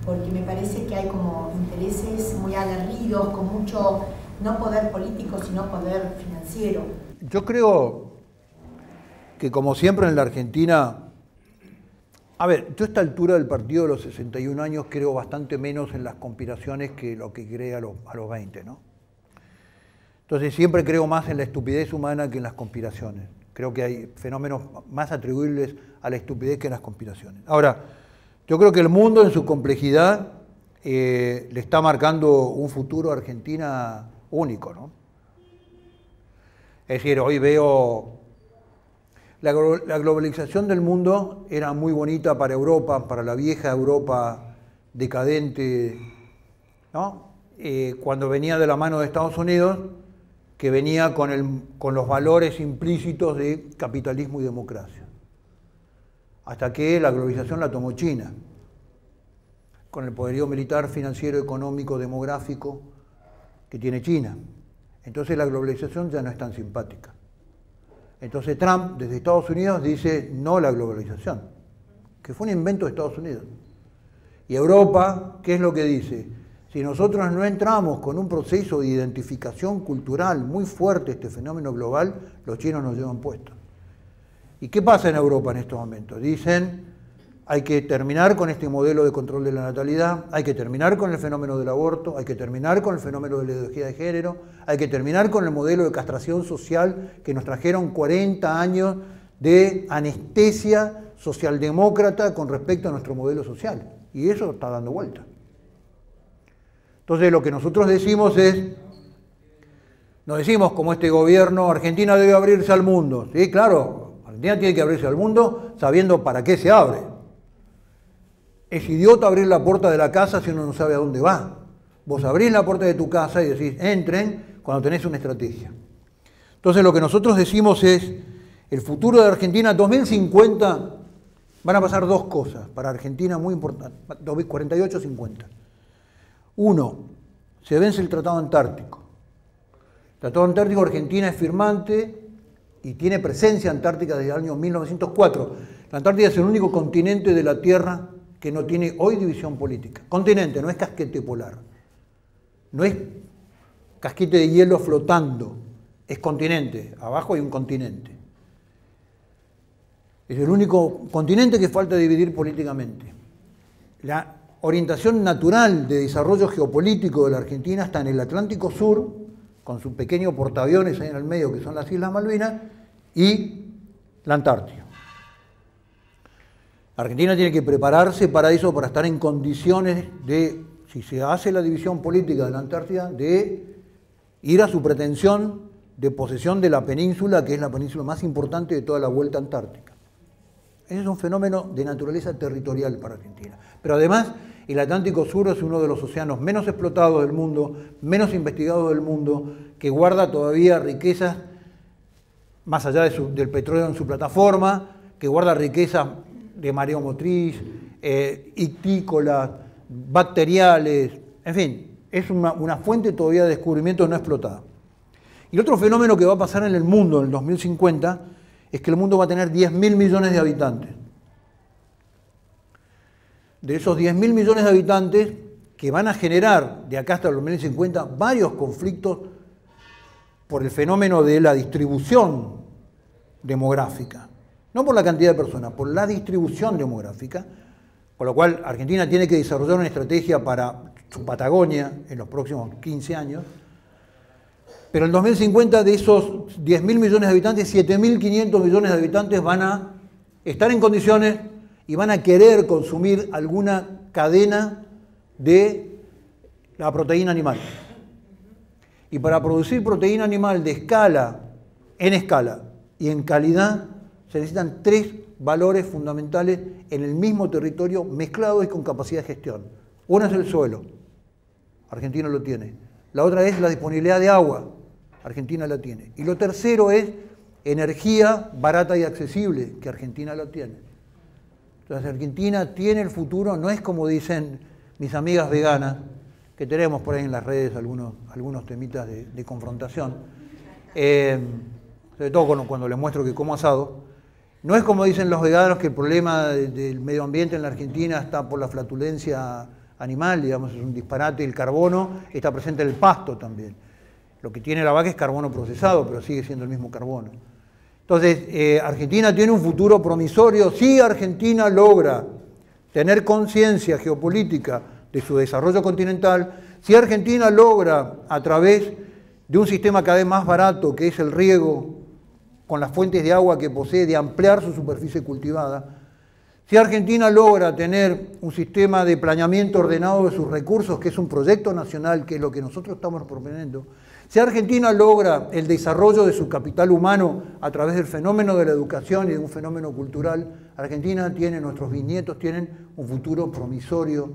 Porque me parece que hay como intereses muy aguerridos, con mucho no poder político, sino poder financiero. Yo creo que, como siempre en la Argentina, a ver, yo a esta altura del partido de los 61 años creo bastante menos en las conspiraciones que lo que cree a los 20, ¿no? Entonces siempre creo más en la estupidez humana que en las conspiraciones. Creo que hay fenómenos más atribuibles a la estupidez que a las conspiraciones. Ahora, yo creo que el mundo en su complejidad le está marcando un futuro a Argentina único, ¿no? Es decir, hoy veo la globalización del mundo era muy bonita para Europa, para la vieja Europa decadente, ¿no? Cuando venía de la mano de Estados Unidos, que venía con los valores implícitos de capitalismo y democracia. Hasta que la globalización la tomó China, con el poderío militar, financiero, económico, demográfico que tiene China. Entonces la globalización ya no es tan simpática. Entonces Trump, desde Estados Unidos, dice no a la globalización, que fue un invento de Estados Unidos. Y Europa, ¿qué es lo que dice? Si nosotros no entramos con un proceso de identificación cultural muy fuerte este fenómeno global, los chinos nos llevan puestos. ¿Y qué pasa en Europa en estos momentos? Dicen, hay que terminar con este modelo de control de la natalidad, hay que terminar con el fenómeno del aborto, hay que terminar con el fenómeno de la ideología de género, hay que terminar con el modelo de castración social que nos trajeron 40 años de anestesia socialdemócrata con respecto a nuestro modelo social. Y eso está dando vuelta. Entonces lo que nosotros decimos es, no decimos como este gobierno, Argentina debe abrirse al mundo. Sí, claro, Argentina tiene que abrirse al mundo sabiendo para qué se abre. Es idiota abrir la puerta de la casa si uno no sabe a dónde va. Vos abrís la puerta de tu casa y decís, entren cuando tenés una estrategia. Entonces lo que nosotros decimos es, el futuro de Argentina 2050 van a pasar dos cosas para Argentina muy importantes, 48-50. Uno, se vence el Tratado Antártico. El Tratado Antártico, Argentina es firmante y tiene presencia antártica desde el año 1904. La Antártida es el único continente de la Tierra que no tiene hoy división política. Continente, no es casquete polar. No es casquete de hielo flotando. Es continente. Abajo hay un continente. Es el único continente que falta dividir políticamente. La orientación natural de desarrollo geopolítico de la Argentina está en el Atlántico Sur, con sus pequeños portaaviones ahí en el medio, que son las Islas Malvinas, y la Antártida. Argentina tiene que prepararse para eso, para estar en condiciones de, si se hace la división política de la Antártida, de ir a su pretensión de posesión de la península, que es la península más importante de toda la vuelta antártica. Ese es un fenómeno de naturaleza territorial para Argentina. Pero además, el Atlántico Sur es uno de los océanos menos explotados del mundo, menos investigados del mundo, que guarda todavía riquezas, más allá del petróleo en su plataforma, que guarda riquezas de mareomotriz, ictícolas, bacteriales, en fin, es una fuente todavía de descubrimiento no explotada. Y el otro fenómeno que va a pasar en el mundo en el 2050 es que el mundo va a tener 10.000 millones de habitantes. De esos 10.000 millones de habitantes que van a generar de acá hasta el 2050 varios conflictos por el fenómeno de la distribución demográfica. No por la cantidad de personas, por la distribución demográfica, con lo cual Argentina tiene que desarrollar una estrategia para su Patagonia en los próximos 15 años, pero en 2050 de esos 10.000 millones de habitantes, 7.500 millones de habitantes van a estar en condiciones y van a querer consumir alguna cadena de la proteína animal. Y para producir proteína animal de escala y en calidad, se necesitan tres valores fundamentales en el mismo territorio, mezclados y con capacidad de gestión. Uno es el suelo, Argentina lo tiene. La otra es la disponibilidad de agua, Argentina la tiene. Y lo tercero es energía barata y accesible, que Argentina la tiene. Entonces Argentina tiene el futuro, no es como dicen mis amigas veganas, que tenemos por ahí en las redes algunos temitas de confrontación, sobre todo cuando les muestro que como asado. No es como dicen los veganos que el problema del medio ambiente en la Argentina está por la flatulencia animal, digamos, es un disparate. El carbono está presente en el pasto también. Lo que tiene la vaca es carbono procesado, pero sigue siendo el mismo carbono. Entonces, Argentina tiene un futuro promisorio si Argentina logra tener conciencia geopolítica de su desarrollo continental, si Argentina logra, a través de un sistema cada vez más barato, que es el riego, con las fuentes de agua que posee, de ampliar su superficie cultivada, si Argentina logra tener un sistema de planeamiento ordenado de sus recursos, que es un proyecto nacional, que es lo que nosotros estamos proponiendo, si Argentina logra el desarrollo de su capital humano a través del fenómeno de la educación y de un fenómeno cultural, Argentina tiene, nuestros bisnietos tienen un futuro promisorio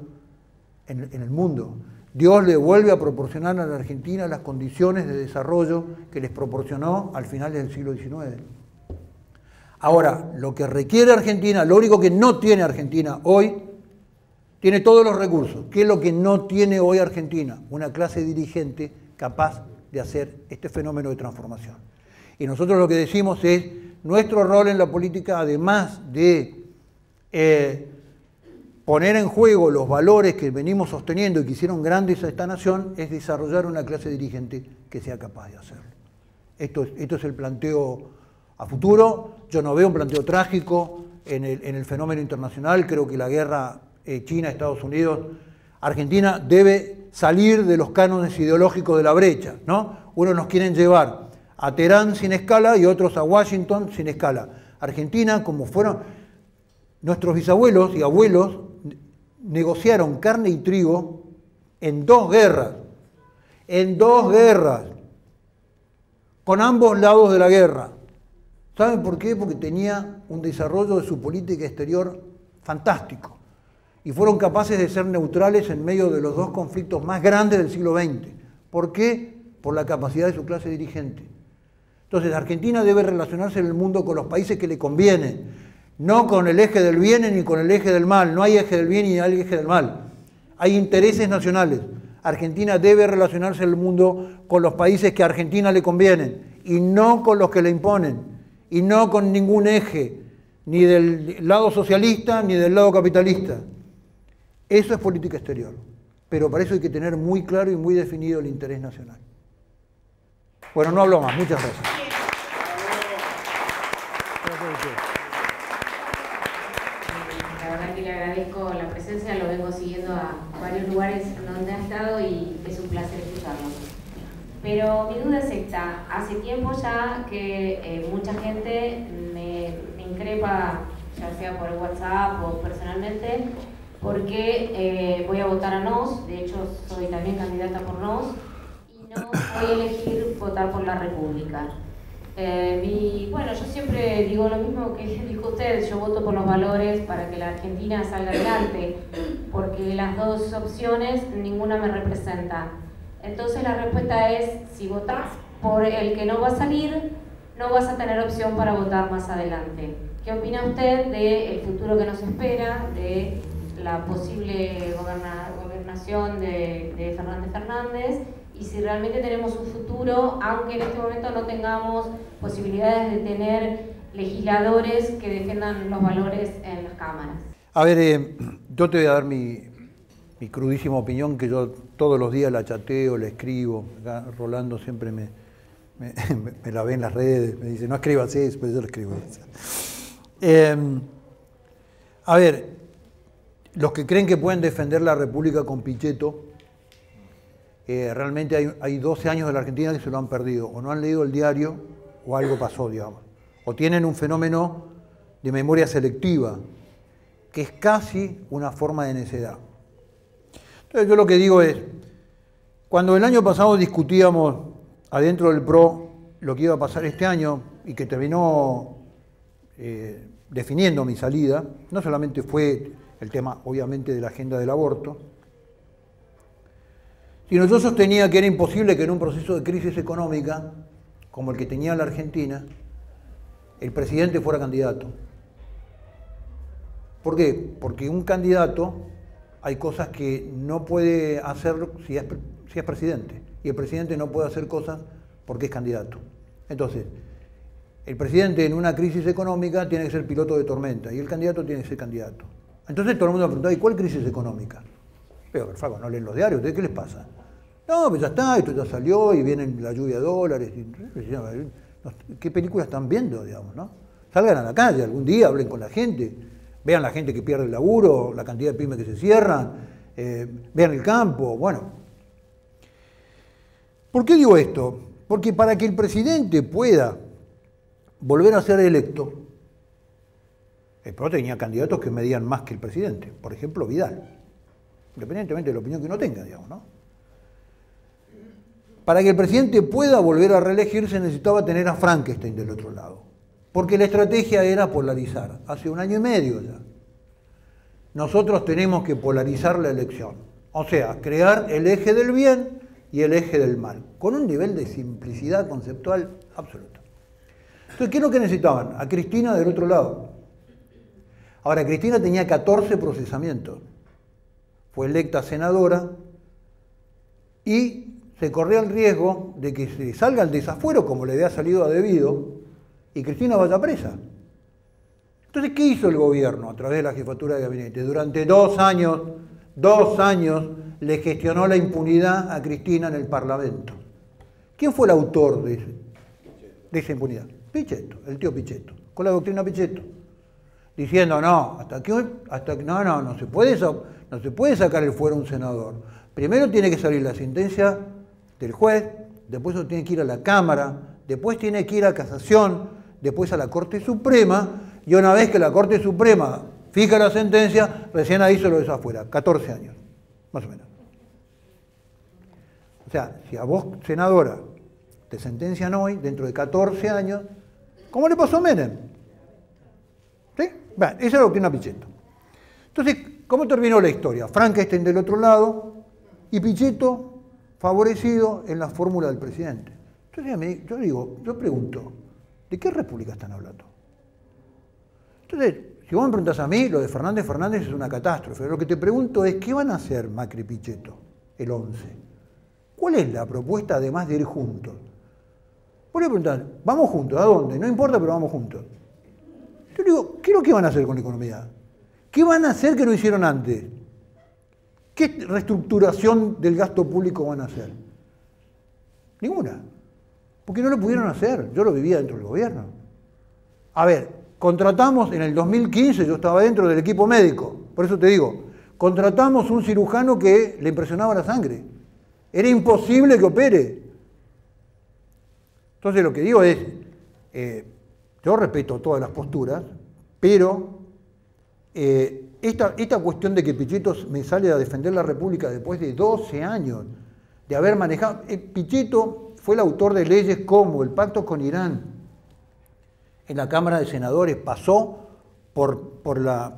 en el mundo. Dios le vuelve a proporcionar a la Argentina las condiciones de desarrollo que les proporcionó al final del siglo XIX. Ahora, lo que requiere Argentina, lo único que no tiene Argentina hoy, tiene todos los recursos. ¿Qué es lo que no tiene hoy Argentina? Una clase dirigente capaz de hacer este fenómeno de transformación. Y nosotros lo que decimos es, nuestro rol en la política, además de poner en juego los valores que venimos sosteniendo y que hicieron grandes a esta nación, es desarrollar una clase dirigente que sea capaz de hacerlo. Esto es el planteo a futuro. Yo no veo un planteo trágico en el fenómeno internacional. Creo que la guerra China-Estados Unidos, Argentina debe salir de los cánones ideológicos de la brecha, ¿no? Unos nos quieren llevar a Teherán sin escala y otros a Washington sin escala. Argentina, como fueron nuestros bisabuelos y abuelos, negociaron carne y trigo en dos guerras, con ambos lados de la guerra. ¿Saben por qué? Porque tenía un desarrollo de su política exterior fantástico y fueron capaces de ser neutrales en medio de los dos conflictos más grandes del siglo XX. ¿Por qué? Por la capacidad de su clase dirigente. Entonces, Argentina debe relacionarse en el mundo con los países que le convienen, no con el eje del bien ni con el eje del mal. No hay eje del bien ni hay eje del mal. Hay intereses nacionales. Argentina debe relacionarse en el mundo con los países que a Argentina le convienen y no con los que le imponen y no con ningún eje, ni del lado socialista ni del lado capitalista. Eso es política exterior. Pero para eso hay que tener muy claro y muy definido el interés nacional. Bueno, no hablo más. Muchas gracias. La verdad que le agradezco la presencia, lo vengo siguiendo a varios lugares donde ha estado y es un placer escucharlo. Pero mi duda es esta, hace tiempo ya que mucha gente me increpa, ya sea por WhatsApp o personalmente, porque voy a votar a NOS, de hecho soy también candidata por NOS, y no voy a elegir votar por la República. Bueno, yo siempre digo lo mismo que dijo usted, yo voto por los valores para que la Argentina salga adelante, porque las dos opciones ninguna me representa. Entonces la respuesta es, si votás por el que no va a salir, no vas a tener opción para votar más adelante. ¿Qué opina usted del futuro que nos espera, de la posible gobernación de Fernández Fernández? Y si realmente tenemos un futuro, aunque en este momento no tengamos posibilidades de tener legisladores que defiendan los valores en las cámaras. A ver, yo te voy a dar mi crudísima opinión, que yo todos los días la chateo, la escribo. Acá Rolando siempre me la ve en las redes, me dice, no escribas eso, pero yo lo escribo. A ver, los que creen que pueden defender la República con Pichetto, realmente hay 12 años de la Argentina que se lo han perdido, o no han leído el diario, o algo pasó, digamos. O tienen un fenómeno de memoria selectiva, que es casi una forma de necedad. Entonces yo lo que digo es, cuando el año pasado discutíamos adentro del PRO lo que iba a pasar este año, y que terminó definiendo mi salida, no solamente fue el tema, obviamente, de la agenda del aborto, sino yo sostenía que era imposible que en un proceso de crisis económica, como el que tenía la Argentina, el presidente fuera candidato. ¿Por qué? Porque un candidato hay cosas que no puede hacer si es presidente, y el presidente no puede hacer cosas porque es candidato. Entonces, el presidente en una crisis económica tiene que ser piloto de tormenta y el candidato tiene que ser candidato. Entonces todo el mundo me preguntaba, ¿y cuál crisis económica? Pero, flaco, ¿no leen los diarios? ¿Qué les pasa? No, pues ya está, esto ya salió y viene la lluvia de dólares. ¿Qué películas están viendo, digamos, no? Salgan a la calle algún día, hablen con la gente, vean la gente que pierde el laburo, la cantidad de pymes que se cierran, vean el campo, bueno. ¿Por qué digo esto? Porque para que el presidente pueda volver a ser electo, el PRO tenía candidatos que medían más que el presidente, por ejemplo Vidal, independientemente de la opinión que uno tenga, digamos, ¿no? Para que el presidente pueda volver a reelegirse necesitaba tener a Frankenstein del otro lado, porque la estrategia era polarizar, hace 1 año y medio ya. Nosotros tenemos que polarizar la elección, o sea, crear el eje del bien y el eje del mal, con un nivel de simplicidad conceptual absoluta. Entonces, ¿qué es lo que necesitaban? A Cristina del otro lado. Ahora, Cristina tenía 14 procesamientos, fue electa senadora y se corría el riesgo de que se salga el desafuero como le había salido a debido y Cristina vaya presa. Entonces, ¿qué hizo el gobierno a través de la jefatura de gabinete? Durante 2 años le gestionó la impunidad a Cristina en el Parlamento. ¿Quién fue el autor de esa impunidad? Pichetto, el tío Pichetto, con la doctrina Pichetto, diciendo no, no se puede sacar el fuero a un senador. Primero tiene que salir la sentencia del juez, después tiene que ir a la Cámara, después tiene que ir a casación, después a la Corte Suprema, y una vez que la Corte Suprema fija la sentencia, recién ahí se lo desafuera, 14 años, más o menos. O sea, si a vos, senadora, te sentencian hoy, dentro de 14 años, ¿cómo le pasó a Menem? ¿Sí? Bueno, esa es la doctrina Pichetto. Entonces, ¿cómo terminó la historia? Frankenstein del otro lado y Pichetto favorecido en la fórmula del presidente. Entonces, yo pregunto, ¿de qué república están hablando? Entonces, si vos me preguntás a mí, lo de Fernández es una catástrofe. Lo que te pregunto es, ¿qué van a hacer Macri y Pichetto el 11? ¿Cuál es la propuesta además de ir juntos? Vos le preguntás, ¿vamos juntos? ¿A dónde? No importa, pero vamos juntos. Yo digo, ¿qué es lo que van a hacer con la economía? ¿Qué van a hacer que no hicieron antes? ¿Qué reestructuración del gasto público van a hacer? Ninguna. Porque no lo pudieron hacer. Yo lo vivía dentro del gobierno. A ver, contratamos en el 2015, yo estaba dentro del equipo médico, por eso te digo, contratamos un cirujano que le impresionaba la sangre. Era imposible que opere. Entonces lo que digo es, yo respeto todas las posturas, pero esta cuestión de que Pichetto me sale a defender la República después de 12 años de haber manejado... Pichetto fue el autor de leyes como el pacto con Irán. En la Cámara de Senadores pasó por la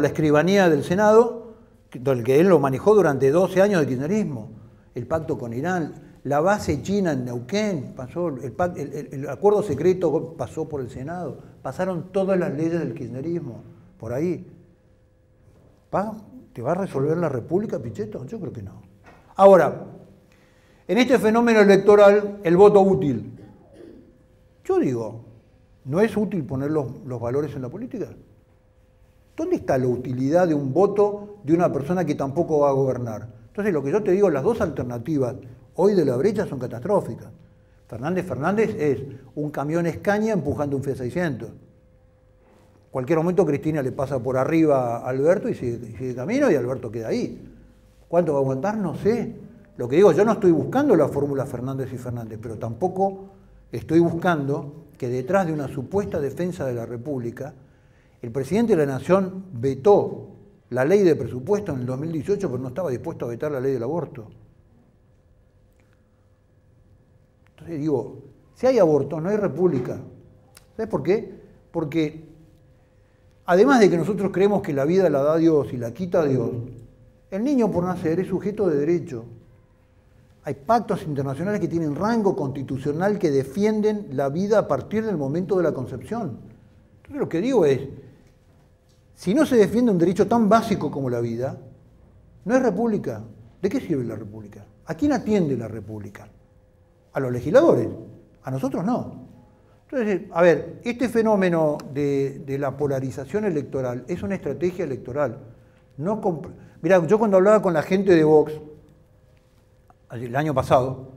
escribanía del Senado, que él lo manejó durante 12 años de kirchnerismo. El pacto con Irán, la base china en Neuquén, pasó, el acuerdo secreto pasó por el Senado, pasaron todas las leyes del kirchnerismo, por ahí. ¿Te va a resolver la República, Pichetto? Yo creo que no. Ahora, en este fenómeno electoral, el voto útil. Yo digo, ¿no es útil poner los valores en la política? ¿Dónde está la utilidad de un voto de una persona que tampoco va a gobernar? Entonces, lo que yo te digo, las dos alternativas hoy de la brecha son catastróficas. Fernández es un camión Escaña empujando un Fiat 600. Cualquier momento Cristina le pasa por arriba a Alberto y sigue camino y Alberto queda ahí. ¿Cuánto va a aguantar? No sé. Lo que digo, yo no estoy buscando la fórmula Fernández y Fernández, pero tampoco estoy buscando que detrás de una supuesta defensa de la República, el presidente de la Nación vetó la ley de presupuesto en el 2018, pero no estaba dispuesto a vetar la ley del aborto. Entonces digo, si hay aborto, no hay república. ¿Sabes por qué? Porque además de que nosotros creemos que la vida la da Dios y la quita Dios, el niño por nacer es sujeto de derecho. Hay pactos internacionales que tienen rango constitucional que defienden la vida a partir del momento de la concepción. Entonces lo que digo es, si no se defiende un derecho tan básico como la vida, no es república. ¿De qué sirve la república? ¿A quién atiende la república? A los legisladores, a nosotros no. Entonces, a ver, este fenómeno de la polarización electoral es una estrategia electoral. Mirá, yo cuando hablaba con la gente de Vox, el año pasado,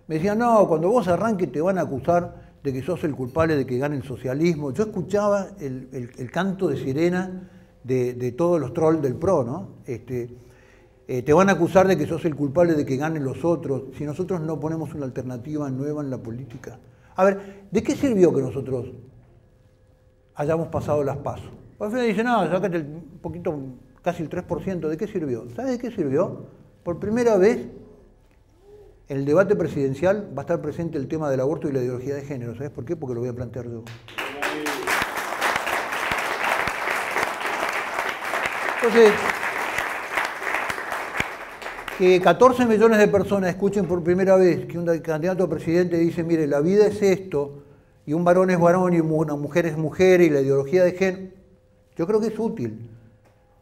me decían, no, cuando vos arranques te van a acusar de que sos el culpable de que gane el socialismo. Yo escuchaba el canto de sirena de todos los trolls del PRO, ¿no? Te van a acusar de que sos el culpable de que ganen los otros, si nosotros no ponemos una alternativa nueva en la política. A ver, ¿de qué sirvió que nosotros hayamos pasado las PASO? Al final dicen, no, sácate un poquito, casi el 3%, ¿de qué sirvió? ¿Sabes de qué sirvió? Por primera vez, en el debate presidencial va a estar presente el tema del aborto y la ideología de género. ¿Sabes por qué? Porque lo voy a plantear yo. Entonces, que 14 millones de personas escuchen por primera vez que un candidato a presidente dice, mire, la vida es esto, y un varón es varón, y una mujer es mujer, y la ideología de género, yo creo que es útil.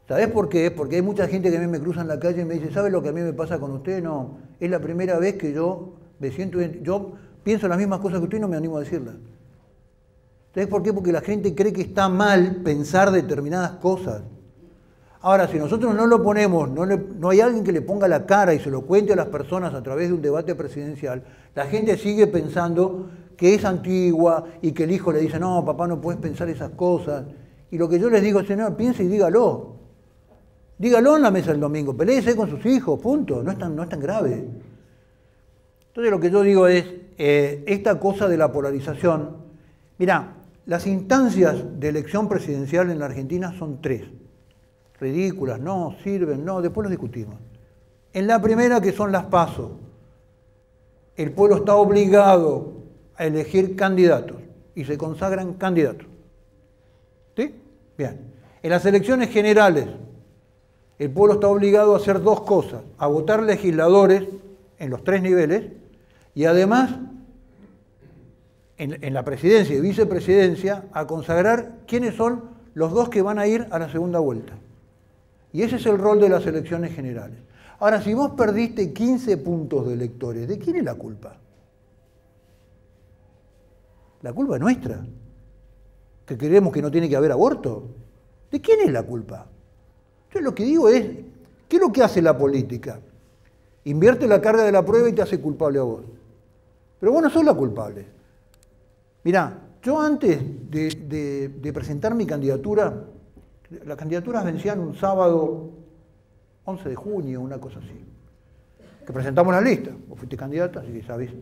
¿Sabés por qué? Porque hay mucha gente que a mí me cruza en la calle y me dice, ¿sabe lo que a mí me pasa con usted? No, es la primera vez que yo me siento, yo pienso las mismas cosas que usted y no me animo a decirlas. ¿Sabés por qué? Porque la gente cree que está mal pensar determinadas cosas. Ahora, si nosotros no lo ponemos, no hay alguien que le ponga la cara y se lo cuente a las personas a través de un debate presidencial, la gente sigue pensando que es antigua y que el hijo le dice, no, papá, no puedes pensar esas cosas. Y lo que yo les digo, señor, piense y dígalo. Dígalo en la mesa el domingo, peléese con sus hijos, punto, no es tan grave. Entonces lo que yo digo es, esta cosa de la polarización, mirá, las instancias de elección presidencial en la Argentina son 3. Ridículas, no, sirven, no, después los discutimos. En la primera, que son las PASO, el pueblo está obligado a elegir candidatos y se consagran candidatos. ¿Sí? Bien. En las elecciones generales, el pueblo está obligado a hacer 2 cosas, a votar legisladores en los 3 niveles y además en la presidencia y vicepresidencia a consagrar quiénes son los 2 que van a ir a la segunda vuelta. Y ese es el rol de las elecciones generales. Ahora, si vos perdiste 15 puntos de electores, ¿de quién es la culpa? La culpa es nuestra. ¿Que creemos que no tiene que haber aborto? ¿De quién es la culpa? Yo lo que digo es, ¿qué es lo que hace la política? Invierte la carga de la prueba y te hace culpable a vos. Pero vos no sos la culpable. Mirá, yo antes de presentar mi candidatura, las candidaturas vencían un sábado 11 de junio, una cosa así. Que presentamos la lista. Vos fuiste candidata, así que sabés.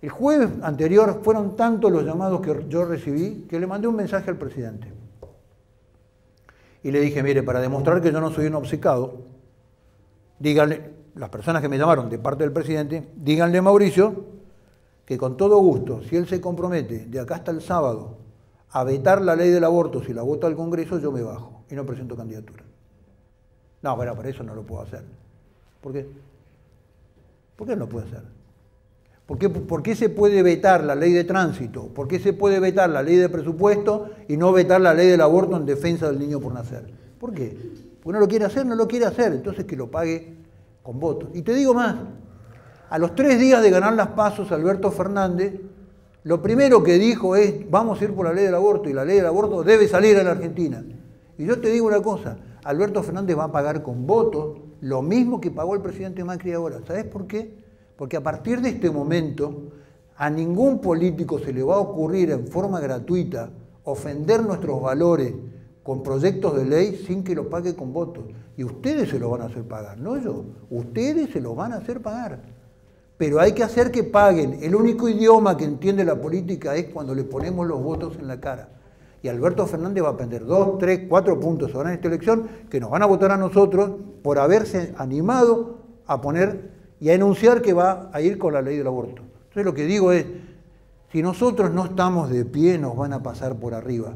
El jueves anterior fueron tantos los llamados que yo recibí que le mandé un mensaje al presidente. Y le dije, mire, para demostrar que yo no soy un obcecado, díganle, las personas que me llamaron de parte del presidente, díganle a Mauricio que con todo gusto, si él se compromete de acá hasta el sábado a vetar la ley del aborto, si la vota el Congreso, yo me bajo y no presento candidatura. No, bueno, para eso no lo puedo hacer. ¿Por qué? ¿Por qué no lo puede hacer? ¿Por qué se puede vetar la ley de tránsito? ¿Por qué se puede vetar la ley de presupuesto y no vetar la ley del aborto en defensa del niño por nacer? ¿Por qué? Porque no lo quiere hacer, no lo quiere hacer, entonces que lo pague con votos. Y te digo más, a los 3 días de ganar las PASO, Alberto Fernández, lo primero que dijo es, vamos a ir por la ley del aborto, y la ley del aborto debe salir a la Argentina. Y yo te digo una cosa, Alberto Fernández va a pagar con votos lo mismo que pagó el presidente Macri ahora. ¿Sabés por qué? Porque a partir de este momento, a ningún político se le va a ocurrir en forma gratuita ofender nuestros valores con proyectos de ley sin que lo pague con votos. Y ustedes se lo van a hacer pagar, no yo. Ustedes se lo van a hacer pagar. Pero hay que hacer que paguen. El único idioma que entiende la política es cuando le ponemos los votos en la cara. Y Alberto Fernández va a perder 2, 3, 4 puntos ahora en esta elección que nos van a votar a nosotros por haberse animado a poner y a enunciar que va a ir con la ley del aborto. Entonces lo que digo es, si nosotros no estamos de pie, nos van a pasar por arriba.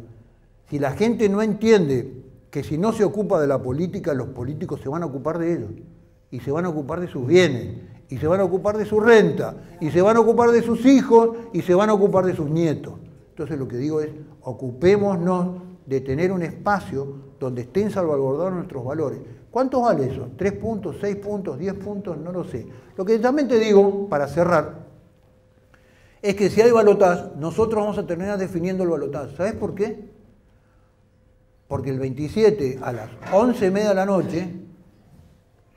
Si la gente no entiende que si no se ocupa de la política, los políticos se van a ocupar de ellos y se van a ocupar de sus bienes. y se van a ocupar de su renta, y se van a ocupar de sus hijos, y se van a ocupar de sus nietos. Entonces lo que digo es, ocupémonos de tener un espacio donde estén salvaguardados nuestros valores. ¿Cuánto vale eso? ¿3 puntos, 6 puntos, 10 puntos? No lo sé. Lo que también te digo, para cerrar, es que si hay balotaje, nosotros vamos a terminar definiendo el balotaje. ¿Sabes por qué? Porque el 27 a las 11:30 de la noche,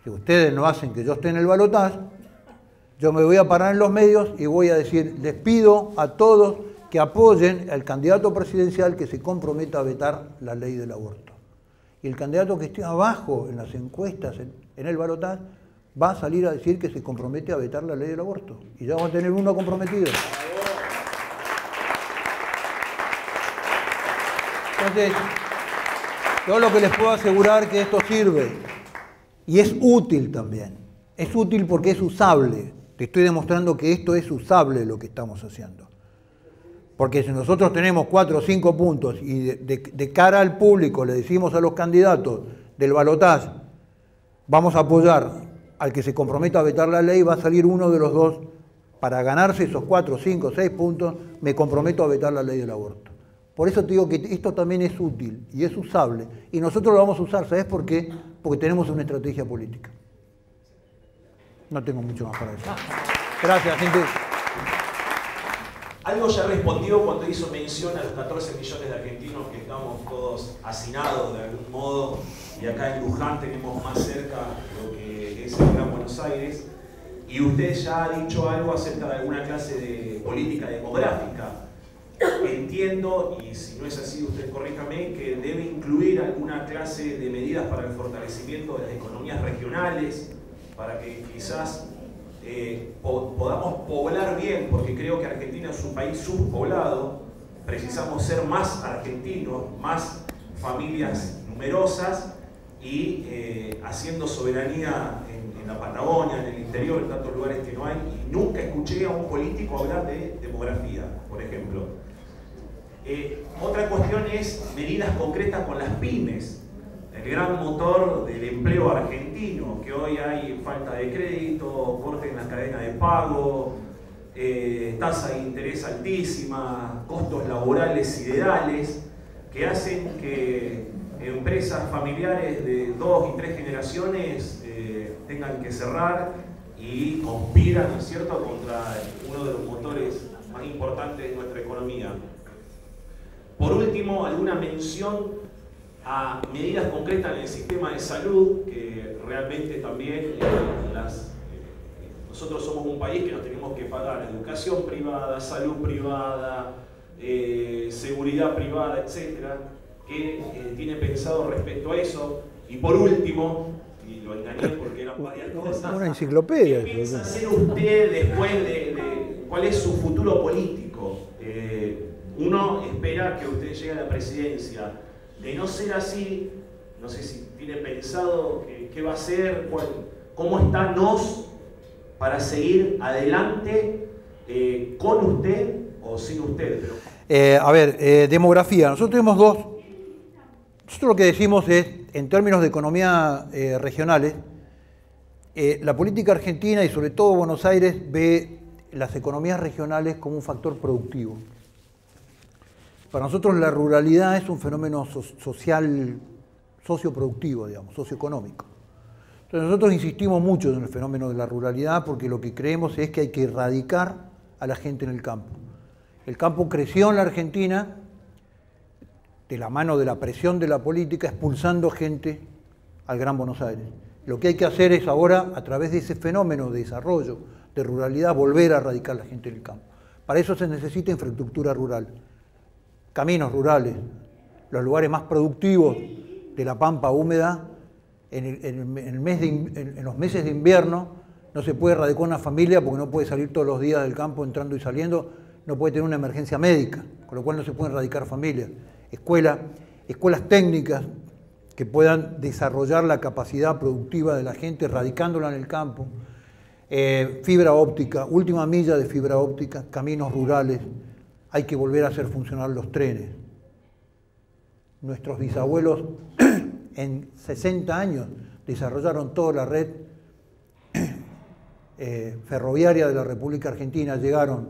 si ustedes no hacen que yo esté en el balotaje, yo me voy a parar en los medios y voy a decir, les pido a todos que apoyen al candidato presidencial que se comprometa a vetar la ley del aborto. Y el candidato que esté abajo en las encuestas, en el balotaje, va a salir a decir que se compromete a vetar la ley del aborto. Y ya vamos a tener uno comprometido. Entonces, yo lo que les puedo asegurar es que esto sirve. Y es útil también. Es útil porque es usable. Te estoy demostrando que esto es usable lo que estamos haciendo. Porque si nosotros tenemos 4 o 5 puntos y de cara al público le decimos a los candidatos del balotaje, vamos a apoyar al que se comprometa a vetar la ley, va a salir uno de los dos. Para ganarse esos 4, 5, 6 puntos, me comprometo a vetar la ley del aborto. Por eso te digo que esto también es útil y es usable. Y nosotros lo vamos a usar, ¿sabes por qué? Porque tenemos una estrategia política. No tengo mucho más para decir. Gracias, gente. Algo ya respondió cuando hizo mención a los 14 millones de argentinos que estamos todos hacinados de algún modo, y acá en Luján tenemos más cerca lo que es el Gran Buenos Aires, y usted ya ha dicho algo acerca de alguna clase de política demográfica. Entiendo, y si no es así usted corríjame, que debe incluir alguna clase de medidas para el fortalecimiento de las economías regionales, para que quizás podamos poblar bien, porque creo que Argentina es un país subpoblado, precisamos ser más argentinos, más familias numerosas y haciendo soberanía en la Patagonia, en el interior, en tantos lugares que no hay, y nunca escuché a un político hablar de demografía, por ejemplo. Otra cuestión es medidas concretas con las pymes, el gran motor del empleo argentino, que hoy hay falta de crédito, corte en las cadenas de pago, tasa de interés altísima, costos laborales siderales, que hacen que empresas familiares de 2 y 3 generaciones tengan que cerrar y conspiran, ¿no es cierto?, contra uno de los motores más importantes de nuestra economía. Por último, alguna mención a medidas concretas en el sistema de salud, que realmente también nosotros somos un país que nos tenemos que pagar educación privada, salud privada, seguridad privada, etcétera. ¿Qué tiene pensado respecto a eso? Y por último, y lo engañé porque eran varias cosas, una enciclopedia. ¿Qué piensa hacer usted después de cuál es su futuro político? Uno espera que usted llegue a la presidencia. De no ser así, no sé si tiene pensado qué va a hacer, cómo está NOS para seguir adelante con usted o sin usted. Pero... demografía. Nosotros tenemos dos. Nosotros lo que decimos es, en términos de economía regionales, la política argentina y sobre todo Buenos Aires ve las economías regionales como un factor productivo. Para nosotros la ruralidad es un fenómeno social, socioproductivo, digamos, socioeconómico. Entonces nosotros insistimos mucho en el fenómeno de la ruralidad porque lo que creemos es que hay que erradicar a la gente en el campo. El campo creció en la Argentina de la mano de la presión de la política, expulsando gente al Gran Buenos Aires. Lo que hay que hacer es ahora, a través de ese fenómeno de desarrollo, de ruralidad, volver a erradicar a la gente en el campo. Para eso se necesita infraestructura rural. Caminos rurales, los lugares más productivos de la pampa húmeda, en los meses de invierno no se puede erradicar una familia porque no puede salir todos los días del campo entrando y saliendo, no puede tener una emergencia médica, con lo cual no se pueden erradicar familias. Escuelas técnicas que puedan desarrollar la capacidad productiva de la gente, radicándola en el campo, fibra óptica, última milla de fibra óptica, caminos rurales. Hay que volver a hacer funcionar los trenes. Nuestros bisabuelos en 60 años desarrollaron toda la red ferroviaria de la República Argentina llegaron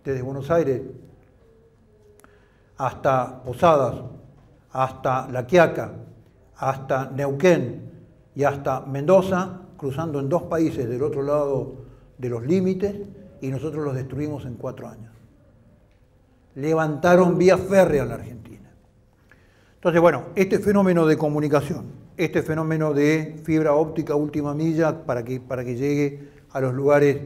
desde Buenos Aires hasta Posadas, hasta La Quiaca, hasta Neuquén y hasta Mendoza, cruzando en 2 países del otro lado de los límites, y nosotros los destruimos en 4 años. Levantaron vía férrea en la Argentina. Entonces, bueno, este fenómeno de comunicación, este fenómeno de fibra óptica última milla para que llegue a los lugares,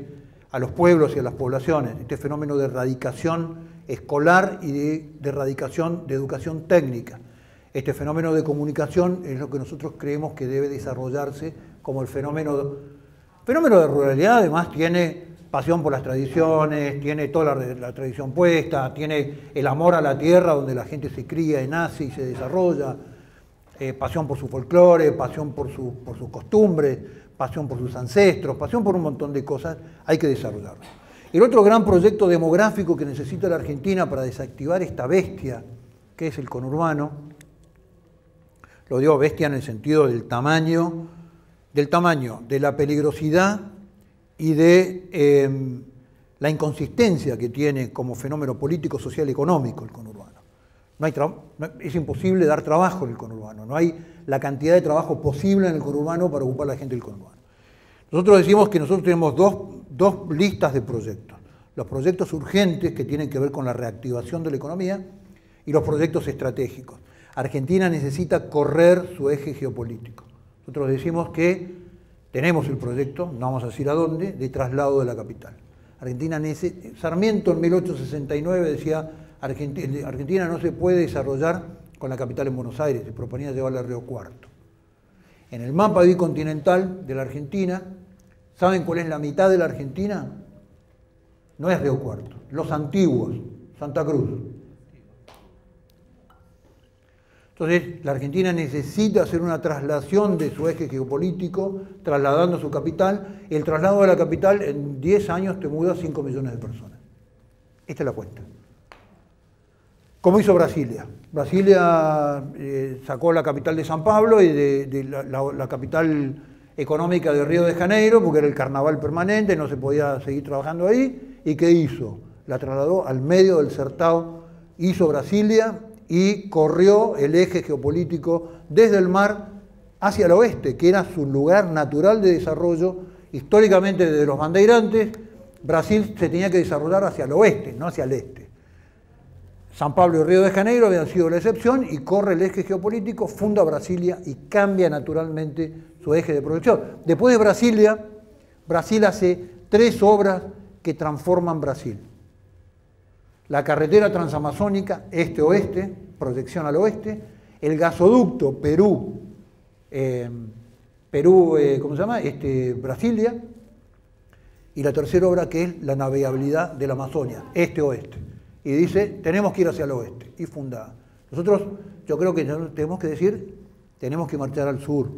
a los pueblos y a las poblaciones, este fenómeno de erradicación escolar y de erradicación de educación técnica, este fenómeno de comunicación es lo que nosotros creemos que debe desarrollarse como el fenómeno de ruralidad. Además tiene pasión por las tradiciones, tiene toda la tradición puesta, tiene el amor a la tierra donde la gente se cría y nace y se desarrolla, pasión por su folclore, pasión por sus costumbres, pasión por sus ancestros, pasión por un montón de cosas, hay que desarrollarlo. El otro gran proyecto demográfico que necesita la Argentina para desactivar esta bestia, que es el conurbano, lo digo bestia en el sentido del tamaño, de la peligrosidad y de la inconsistencia que tiene como fenómeno político, social y económico el conurbano. Es imposible dar trabajo en el conurbano, no hay la cantidad de trabajo posible en el conurbano para ocupar a la gente del conurbano. Nosotros decimos que nosotros tenemos dos listas de proyectos. Los proyectos urgentes que tienen que ver con la reactivación de la economía y los proyectos estratégicos. Argentina necesita correr su eje geopolítico. Nosotros decimos que tenemos el proyecto, no vamos a decir a dónde, de traslado de la capital. Sarmiento en 1869 decía, Argentina no se puede desarrollar con la capital en Buenos Aires, se proponía llevarla a Río Cuarto. En el mapa bicontinental de la Argentina, ¿saben cuál es la mitad de la Argentina? No es Río Cuarto, los antiguos, Santa Cruz. Entonces, la Argentina necesita hacer una traslación de su eje geopolítico, trasladando su capital. El traslado de la capital en 10 años te muda 5 millones de personas. Esta es la cuenta. ¿Cómo hizo Brasilia? Brasilia sacó la capital de San Pablo y de la capital económica de Río de Janeiro, porque era el carnaval permanente, no se podía seguir trabajando ahí. ¿Y qué hizo? La trasladó al medio del Sertão, hizo Brasilia y corrió el eje geopolítico desde el mar hacia el oeste, que era su lugar natural de desarrollo. Históricamente, desde los bandeirantes, Brasil se tenía que desarrollar hacia el oeste, no hacia el este. San Pablo y Río de Janeiro habían sido la excepción y corre el eje geopolítico, funda Brasilia y cambia naturalmente su eje de proyección. Después de Brasilia, Brasil hace 3 obras que transforman Brasil. La carretera transamazónica, este-oeste, proyección al oeste, el gasoducto Brasilia, y la tercera obra que es la navegabilidad de la Amazonia, este-oeste. Y dice, tenemos que ir hacia el oeste, y funda. Nosotros, yo creo que tenemos que decir, tenemos que marchar al sur.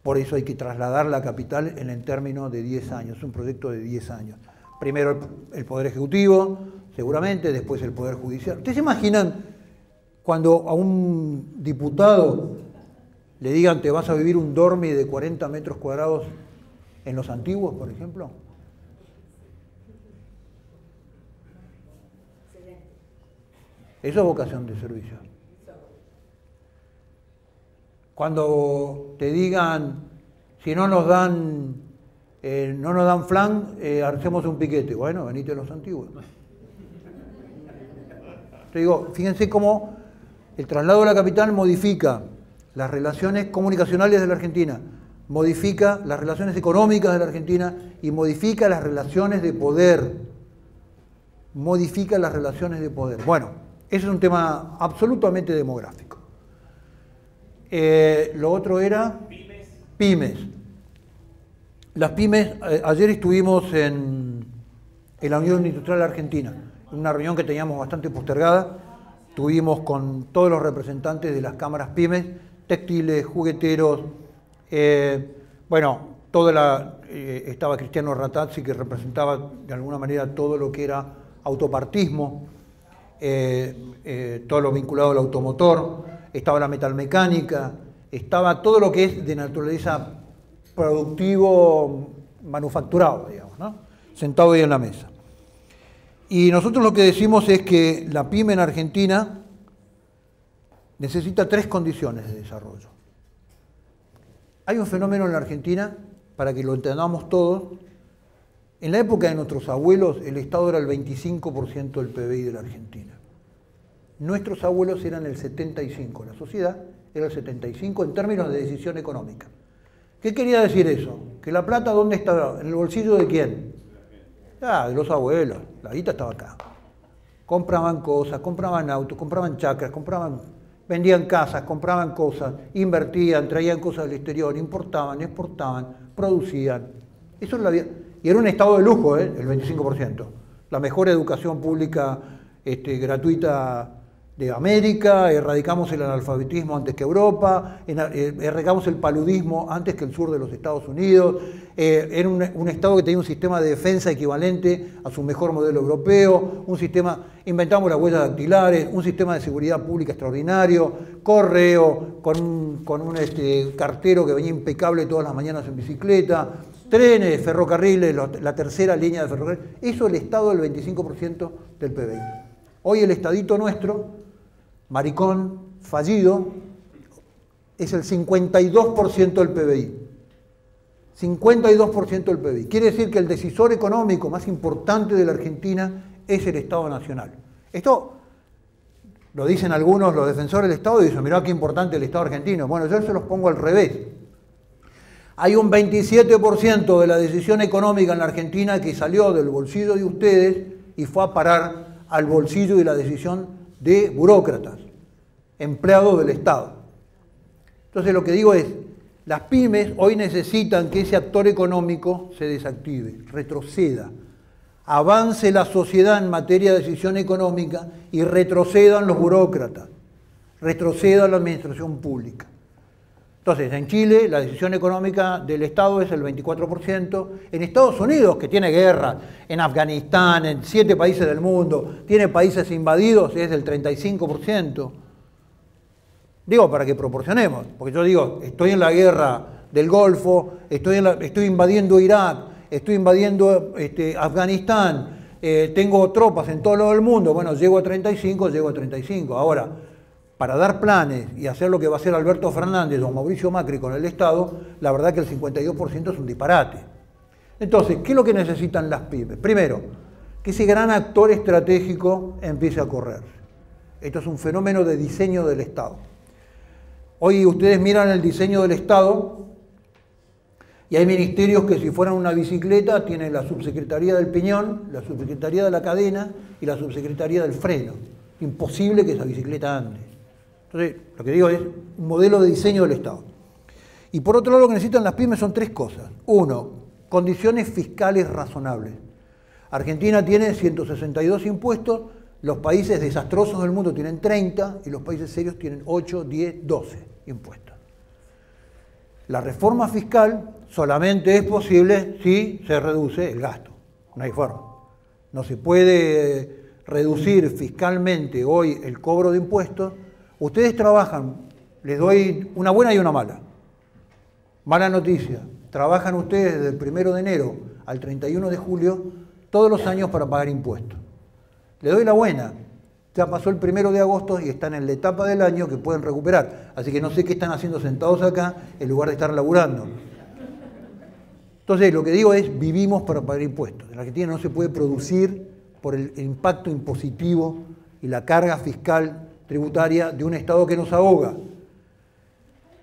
Por eso hay que trasladar la capital en el término de 10 años, es un proyecto de 10 años. Primero el Poder Ejecutivo, seguramente, después el Poder Judicial. ¿Ustedes se imaginan cuando a un diputado le digan te vas a vivir un dormi de 40 metros cuadrados en Los Antiguos, por ejemplo? Eso es vocación de servicio. Cuando te digan, si no nos dan flan, hacemos un piquete. Bueno, venite a Los Antiguos. Te digo, fíjense cómo el traslado de la capital modifica las relaciones comunicacionales de la Argentina, modifica las relaciones económicas de la Argentina y modifica las relaciones de poder. Modifica las relaciones de poder. Bueno, ese es un tema absolutamente demográfico. Lo otro era pymes. Las pymes, ayer estuvimos en la Unión Industrial Argentina, en una reunión que teníamos bastante postergada. Estuvimos con todos los representantes de las cámaras pymes, textiles, jugueteros. Estaba Cristiano Ratazzi, que representaba de alguna manera todo lo que era autopartismo, todo lo vinculado al automotor. Estaba la metalmecánica, estaba todo lo que es de naturaleza productivo manufacturado, digamos, ¿no? Sentado ahí en la mesa. Y nosotros lo que decimos es que la pyme en Argentina necesita 3 condiciones de desarrollo. Hay un fenómeno en la Argentina, para que lo entendamos todos. En la época de nuestros abuelos, el Estado era el 25% del PBI de la Argentina. Nuestros abuelos eran el 75%, la sociedad era el 75% en términos de decisión económica. ¿Qué quería decir eso? Que la plata, ¿dónde estaba? ¿En el bolsillo de quién? De los abuelos. La guita estaba acá. Compraban cosas, compraban autos, compraban chacras, vendían casas, compraban cosas, invertían, traían cosas del exterior, importaban, exportaban, producían. Eso es la vida. Y era un estado de lujo, el 25%. La mejor educación pública gratuita de América, erradicamos el analfabetismo antes que Europa, erradicamos el paludismo antes que el sur de los Estados Unidos, era un Estado que tenía un sistema de defensa equivalente a su mejor modelo europeo, inventamos las huellas dactilares, un sistema de seguridad pública extraordinario, correo, con un cartero que venía impecable todas las mañanas en bicicleta, trenes, ferrocarriles, la tercera línea de ferrocarriles. Eso es el Estado del 25% del PBI. Hoy el estadito nuestro, maricón, fallido, es el 52% del PBI. 52% del PBI. Quiere decir que el decisor económico más importante de la Argentina es el Estado Nacional. Esto lo dicen algunos, los defensores del Estado, y dicen, mirá qué importante el Estado argentino. Bueno, yo se los pongo al revés. Hay un 27% de la decisión económica en la Argentina que salió del bolsillo de ustedes y fue a parar al bolsillo y la decisión de burócratas, empleados del Estado. Entonces lo que digo es, las pymes hoy necesitan que ese actor económico se desactive, retroceda, avance la sociedad en materia de decisión económica y retrocedan los burócratas, retroceda la administración pública. Entonces, en Chile la decisión económica del Estado es el 24%. En Estados Unidos, que tiene guerra, en Afganistán, en 7 países del mundo, tiene países invadidos, es del 35%. Digo, para que proporcionemos, porque yo digo, estoy en la guerra del Golfo, estoy invadiendo Irak, estoy invadiendo Afganistán, tengo tropas en todo lado del mundo, bueno, llego a 35, llego a 35. Ahora, para dar planes y hacer lo que va a hacer Alberto Fernández o Mauricio Macri con el Estado, la verdad que el 52% es un disparate. Entonces, ¿qué es lo que necesitan las pymes? Primero, que ese gran actor estratégico empiece a correr. Esto es un fenómeno de diseño del Estado. Hoy ustedes miran el diseño del Estado y hay ministerios que si fueran una bicicleta tienen la subsecretaría del piñón, la subsecretaría de la cadena y la subsecretaría del freno. Imposible que esa bicicleta ande. Entonces, lo que digo es un modelo de diseño del Estado. Y por otro lado, lo que necesitan las pymes son 3 cosas. 1, condiciones fiscales razonables. Argentina tiene 162 impuestos, los países desastrosos del mundo tienen 30 y los países serios tienen 8, 10, 12 impuestos. La reforma fiscal solamente es posible si se reduce el gasto. No hay forma. No se puede reducir fiscalmente hoy el cobro de impuestos. Ustedes trabajan, les doy una buena y una mala. Mala noticia, trabajan ustedes desde el 1 de enero al 31 de julio todos los años para pagar impuestos. Les doy la buena, ya pasó el 1 de agosto y están en la etapa del año que pueden recuperar. Así que no sé qué están haciendo sentados acá en lugar de estar laburando. Entonces lo que digo es, vivimos para pagar impuestos. En la Argentina no se puede producir por el impacto impositivo y la carga fiscal tributaria de un Estado que nos ahoga.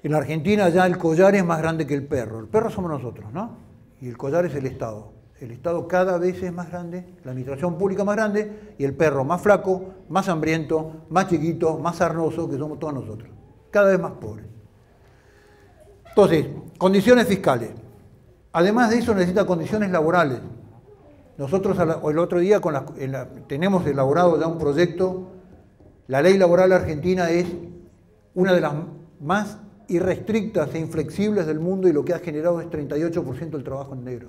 En la Argentina ya el collar es más grande que el perro. El perro somos nosotros, ¿no? Y el collar es el Estado. El Estado cada vez es más grande, la administración pública más grande y el perro más flaco, más hambriento, más chiquito, más sarnoso, que somos todos nosotros. Cada vez más pobres. Entonces, condiciones fiscales. Además de eso necesita condiciones laborales. Nosotros el otro día tenemos elaborado ya un proyecto. La ley laboral argentina es una de las más irrestrictas e inflexibles del mundo y lo que ha generado es 38% del trabajo en negro.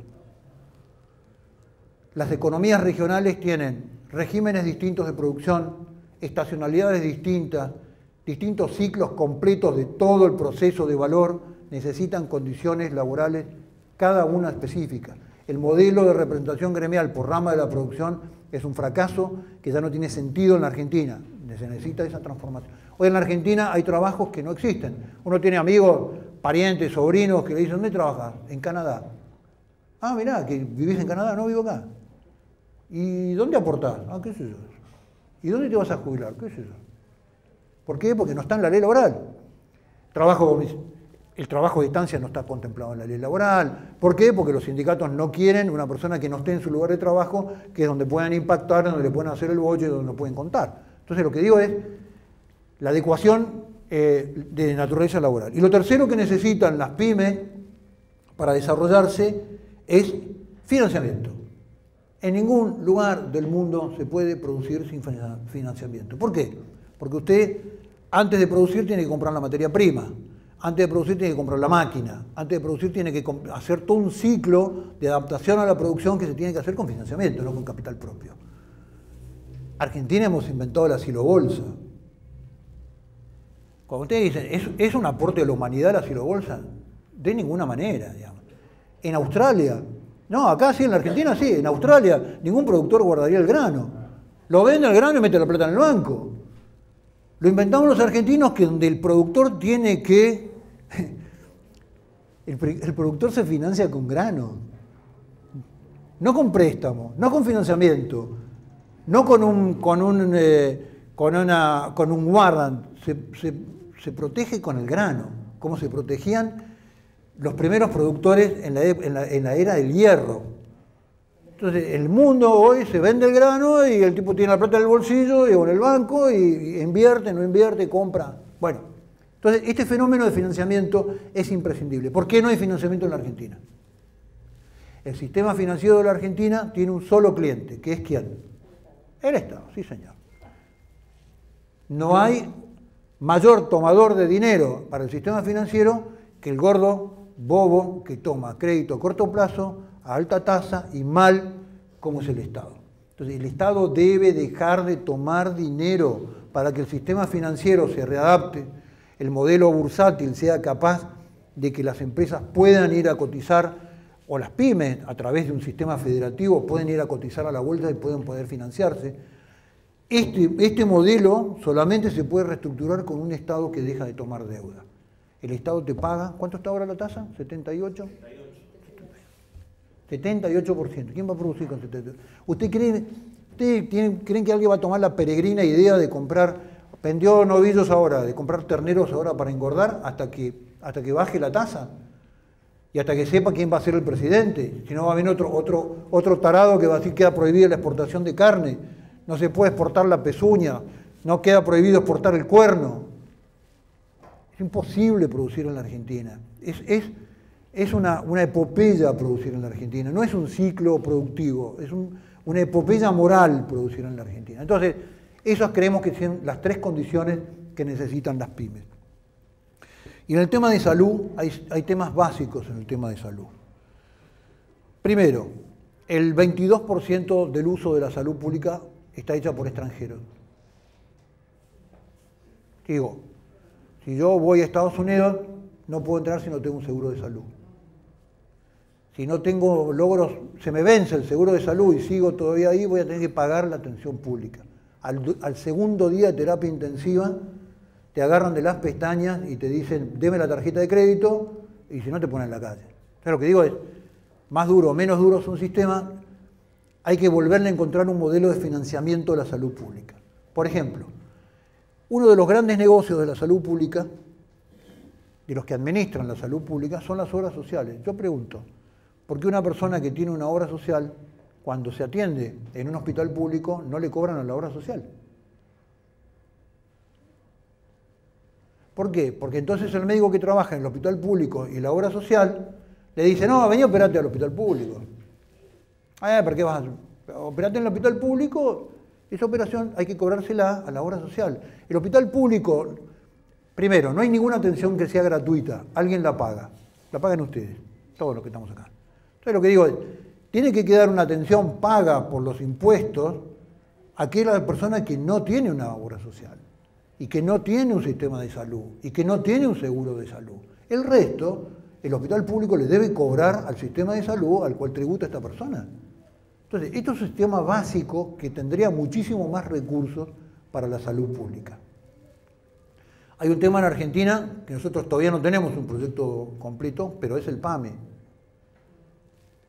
Las economías regionales tienen regímenes distintos de producción, estacionalidades distintas, distintos ciclos completos de todo el proceso de valor, necesitan condiciones laborales cada una específica. El modelo de representación gremial por rama de la producción es un fracaso que ya no tiene sentido en la Argentina. Se necesita esa transformación. Hoy en la Argentina hay trabajos que no existen. Uno tiene amigos, parientes, sobrinos que le dicen, ¿dónde trabajas? En Canadá. Ah, mirá, que vivís en Canadá, no vivo acá. ¿Y dónde aportás? Ah, qué sé yo. ¿Y dónde te vas a jubilar? ¿Qué sé yo? ¿Por qué? Porque no está en la ley laboral. El trabajo de distancia no está contemplado en la ley laboral. ¿Por qué? Porque los sindicatos no quieren una persona que no esté en su lugar de trabajo, que es donde puedan impactar, donde le puedan hacer el bollo y donde lo pueden contar. Entonces lo que digo es la adecuación de naturaleza laboral. Y lo tercero que necesitan las pymes para desarrollarse es financiamiento. En ningún lugar del mundo se puede producir sin financiamiento. ¿Por qué? Porque usted, antes de producir, tiene que comprar la materia prima. Antes de producir, tiene que comprar la máquina. Antes de producir, tiene que hacer todo un ciclo de adaptación a la producción que se tiene que hacer con financiamiento, no con capital propio. Argentina hemos inventado la silobolsa. Cuando ustedes dicen, ¿es un aporte de la humanidad la silobolsa? De ninguna manera, digamos. En Australia, no, acá sí, en la Argentina sí, en Australia ningún productor guardaría el grano. Lo vende el grano y mete la plata en el banco. Lo inventamos los argentinos, que donde el productor tiene que... El productor se financia con grano, no con préstamo, no con financiamiento, no con un warrant, se protege con el grano, como se protegían los primeros productores en la era del hierro. Entonces, el mundo hoy se vende el grano y el tipo tiene la plata en el bolsillo o en el banco y invierte, no invierte, compra. Bueno, entonces este fenómeno de financiamiento es imprescindible. ¿Por qué no hay financiamiento en la Argentina? El sistema financiero de la Argentina tiene un solo cliente, que es ¿quién? El Estado, sí señor. No hay mayor tomador de dinero para el sistema financiero que el gordo bobo que toma crédito a corto plazo, a alta tasa y mal, como es el Estado. Entonces el Estado debe dejar de tomar dinero para que el sistema financiero se readapte, el modelo bursátil sea capaz de que las empresas puedan ir a cotizar, o las pymes a través de un sistema federativo pueden ir a cotizar a la bolsa y pueden poder financiarse. Este modelo solamente se puede reestructurar con un Estado que deja de tomar deuda. El Estado te paga, ¿cuánto está ahora la tasa? ¿78? 78%. ¿Quién va a producir con 78%? ¿Ustedes creen que alguien va a tomar la peregrina idea de comprar, vendió novillos ahora, de comprar terneros ahora para engordar hasta que baje la tasa? Y hasta que sepa quién va a ser el presidente. Si no va a venir otro tarado que va a decir que queda prohibida la exportación de carne, no se puede exportar la pezuña, no queda prohibido exportar el cuerno. Es imposible producir en la Argentina. Es una epopeya producir en la Argentina, no es un ciclo productivo, es una epopeya moral producir en la Argentina. Entonces, esas creemos que son las tres condiciones que necesitan las pymes. Y en el tema de salud, hay temas básicos en el tema de salud. Primero, el 22% del uso de la salud pública está hecha por extranjeros. Digo, si yo voy a Estados Unidos, no puedo entrar si no tengo un seguro de salud. Si no tengo logros, se me vence el seguro de salud y sigo todavía ahí, voy a tener que pagar la atención pública. Al segundo día de terapia intensiva, te agarran de las pestañas y te dicen, deme la tarjeta de crédito, y si no te ponen en la calle. Entonces lo que digo es, más duro o menos duro es un sistema, hay que volverle a encontrar un modelo de financiamiento de la salud pública. Por ejemplo, uno de los grandes negocios de la salud pública, de los que administran la salud pública, son las obras sociales. Yo pregunto, ¿por qué una persona que tiene una obra social, cuando se atiende en un hospital público, no le cobran a la obra social? ¿Por qué? Porque entonces el médico que trabaja en el hospital público y la obra social le dice, no, vení a operarte al hospital público. ¿Por qué vas a operarte en el hospital público? Esa operación hay que cobrársela a la obra social. El hospital público, primero, no hay ninguna atención que sea gratuita, alguien la paga. La pagan ustedes, todos los que estamos acá. Entonces lo que digo es, tiene que quedar una atención paga por los impuestos a aquella persona que no tiene una obra social y que no tiene un sistema de salud y que no tiene un seguro de salud. El resto el hospital público le debe cobrar al sistema de salud al cual tributa esta persona. Entonces, esto es un sistema básico que tendría muchísimo más recursos para la salud pública. Hay un tema en Argentina que nosotros todavía no tenemos un proyecto completo, pero es el PAMI.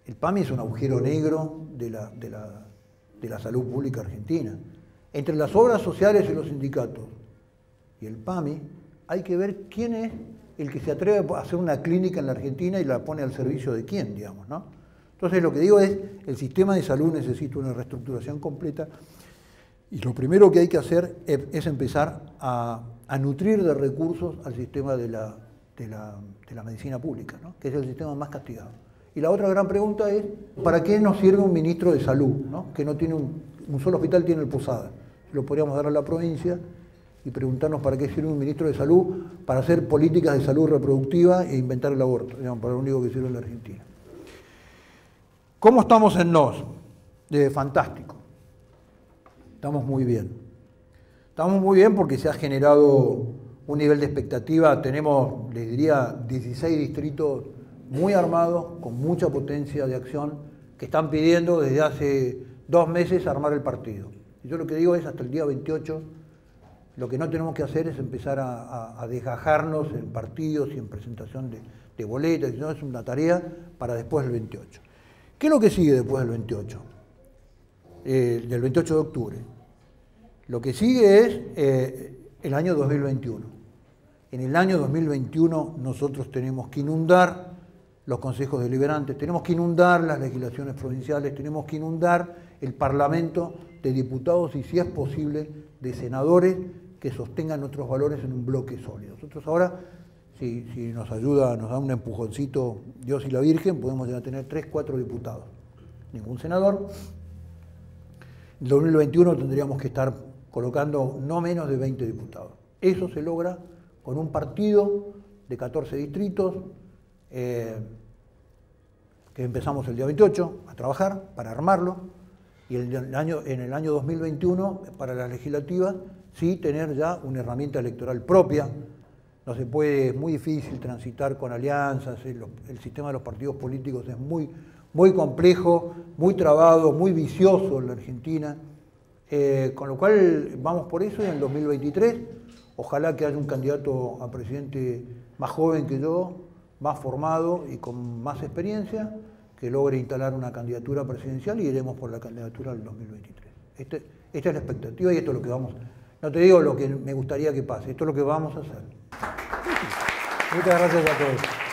El PAMI es un agujero negro de la salud pública argentina. Entre las obras sociales y los sindicatos y el PAMI hay que ver quién es el que se atreve a hacer una clínica en la Argentina y la pone al servicio de quién, digamos, ¿no? Entonces lo que digo es, el sistema de salud necesita una reestructuración completa y lo primero que hay que hacer es empezar a nutrir de recursos al sistema de la medicina pública, ¿no? Que es el sistema más castigado. Y la otra gran pregunta es, ¿para qué nos sirve un ministro de salud, ¿no? Que no tiene un solo hospital, tiene el Posada? Lo podríamos dar a la provincia y preguntarnos para qué sirve un ministro de salud, para hacer políticas de salud reproductiva e inventar el aborto, digamos, para lo único que sirve en la Argentina. ¿Cómo estamos en NOS? Fantástico. Estamos muy bien. Estamos muy bien porque se ha generado un nivel de expectativa. Tenemos, les diría, 16 distritos muy armados, con mucha potencia de acción, que están pidiendo desde hace 2 meses armar el partido. Y yo lo que digo es, hasta el día 28, lo que no tenemos que hacer es empezar a desgajarnos en partidos y en presentación de boletas, no, es una tarea para después del 28. ¿Qué es lo que sigue después del 28? Del 28 de octubre. Lo que sigue es el año 2021. En el año 2021 nosotros tenemos que inundar los consejos deliberantes, tenemos que inundar las legislaciones provinciales, tenemos que inundar el Parlamento de diputados y, si es posible, de senadores que sostengan nuestros valores en un bloque sólido. Nosotros ahora, si nos ayuda, nos da un empujoncito Dios y la Virgen, podemos ya tener 3, 4 diputados. Ningún senador. En 2021 tendríamos que estar colocando no menos de 20 diputados. Eso se logra con un partido de 14 distritos, que empezamos el día 28 a trabajar para armarlo, y en el año 2021, para las legislativas, sí tener ya una herramienta electoral propia. No se puede, es muy difícil transitar con alianzas, el sistema de los partidos políticos es muy, muy complejo, muy trabado, muy vicioso en la Argentina, con lo cual vamos por eso, y en el 2023 ojalá que haya un candidato a presidente más joven que yo, más formado y con más experiencia, que logre instalar una candidatura presidencial, y iremos por la candidatura del 2023. Esta es la expectativa y esto es lo que vamos a hacer. No te digo lo que me gustaría que pase, esto es lo que vamos a hacer. Muchas gracias a todos.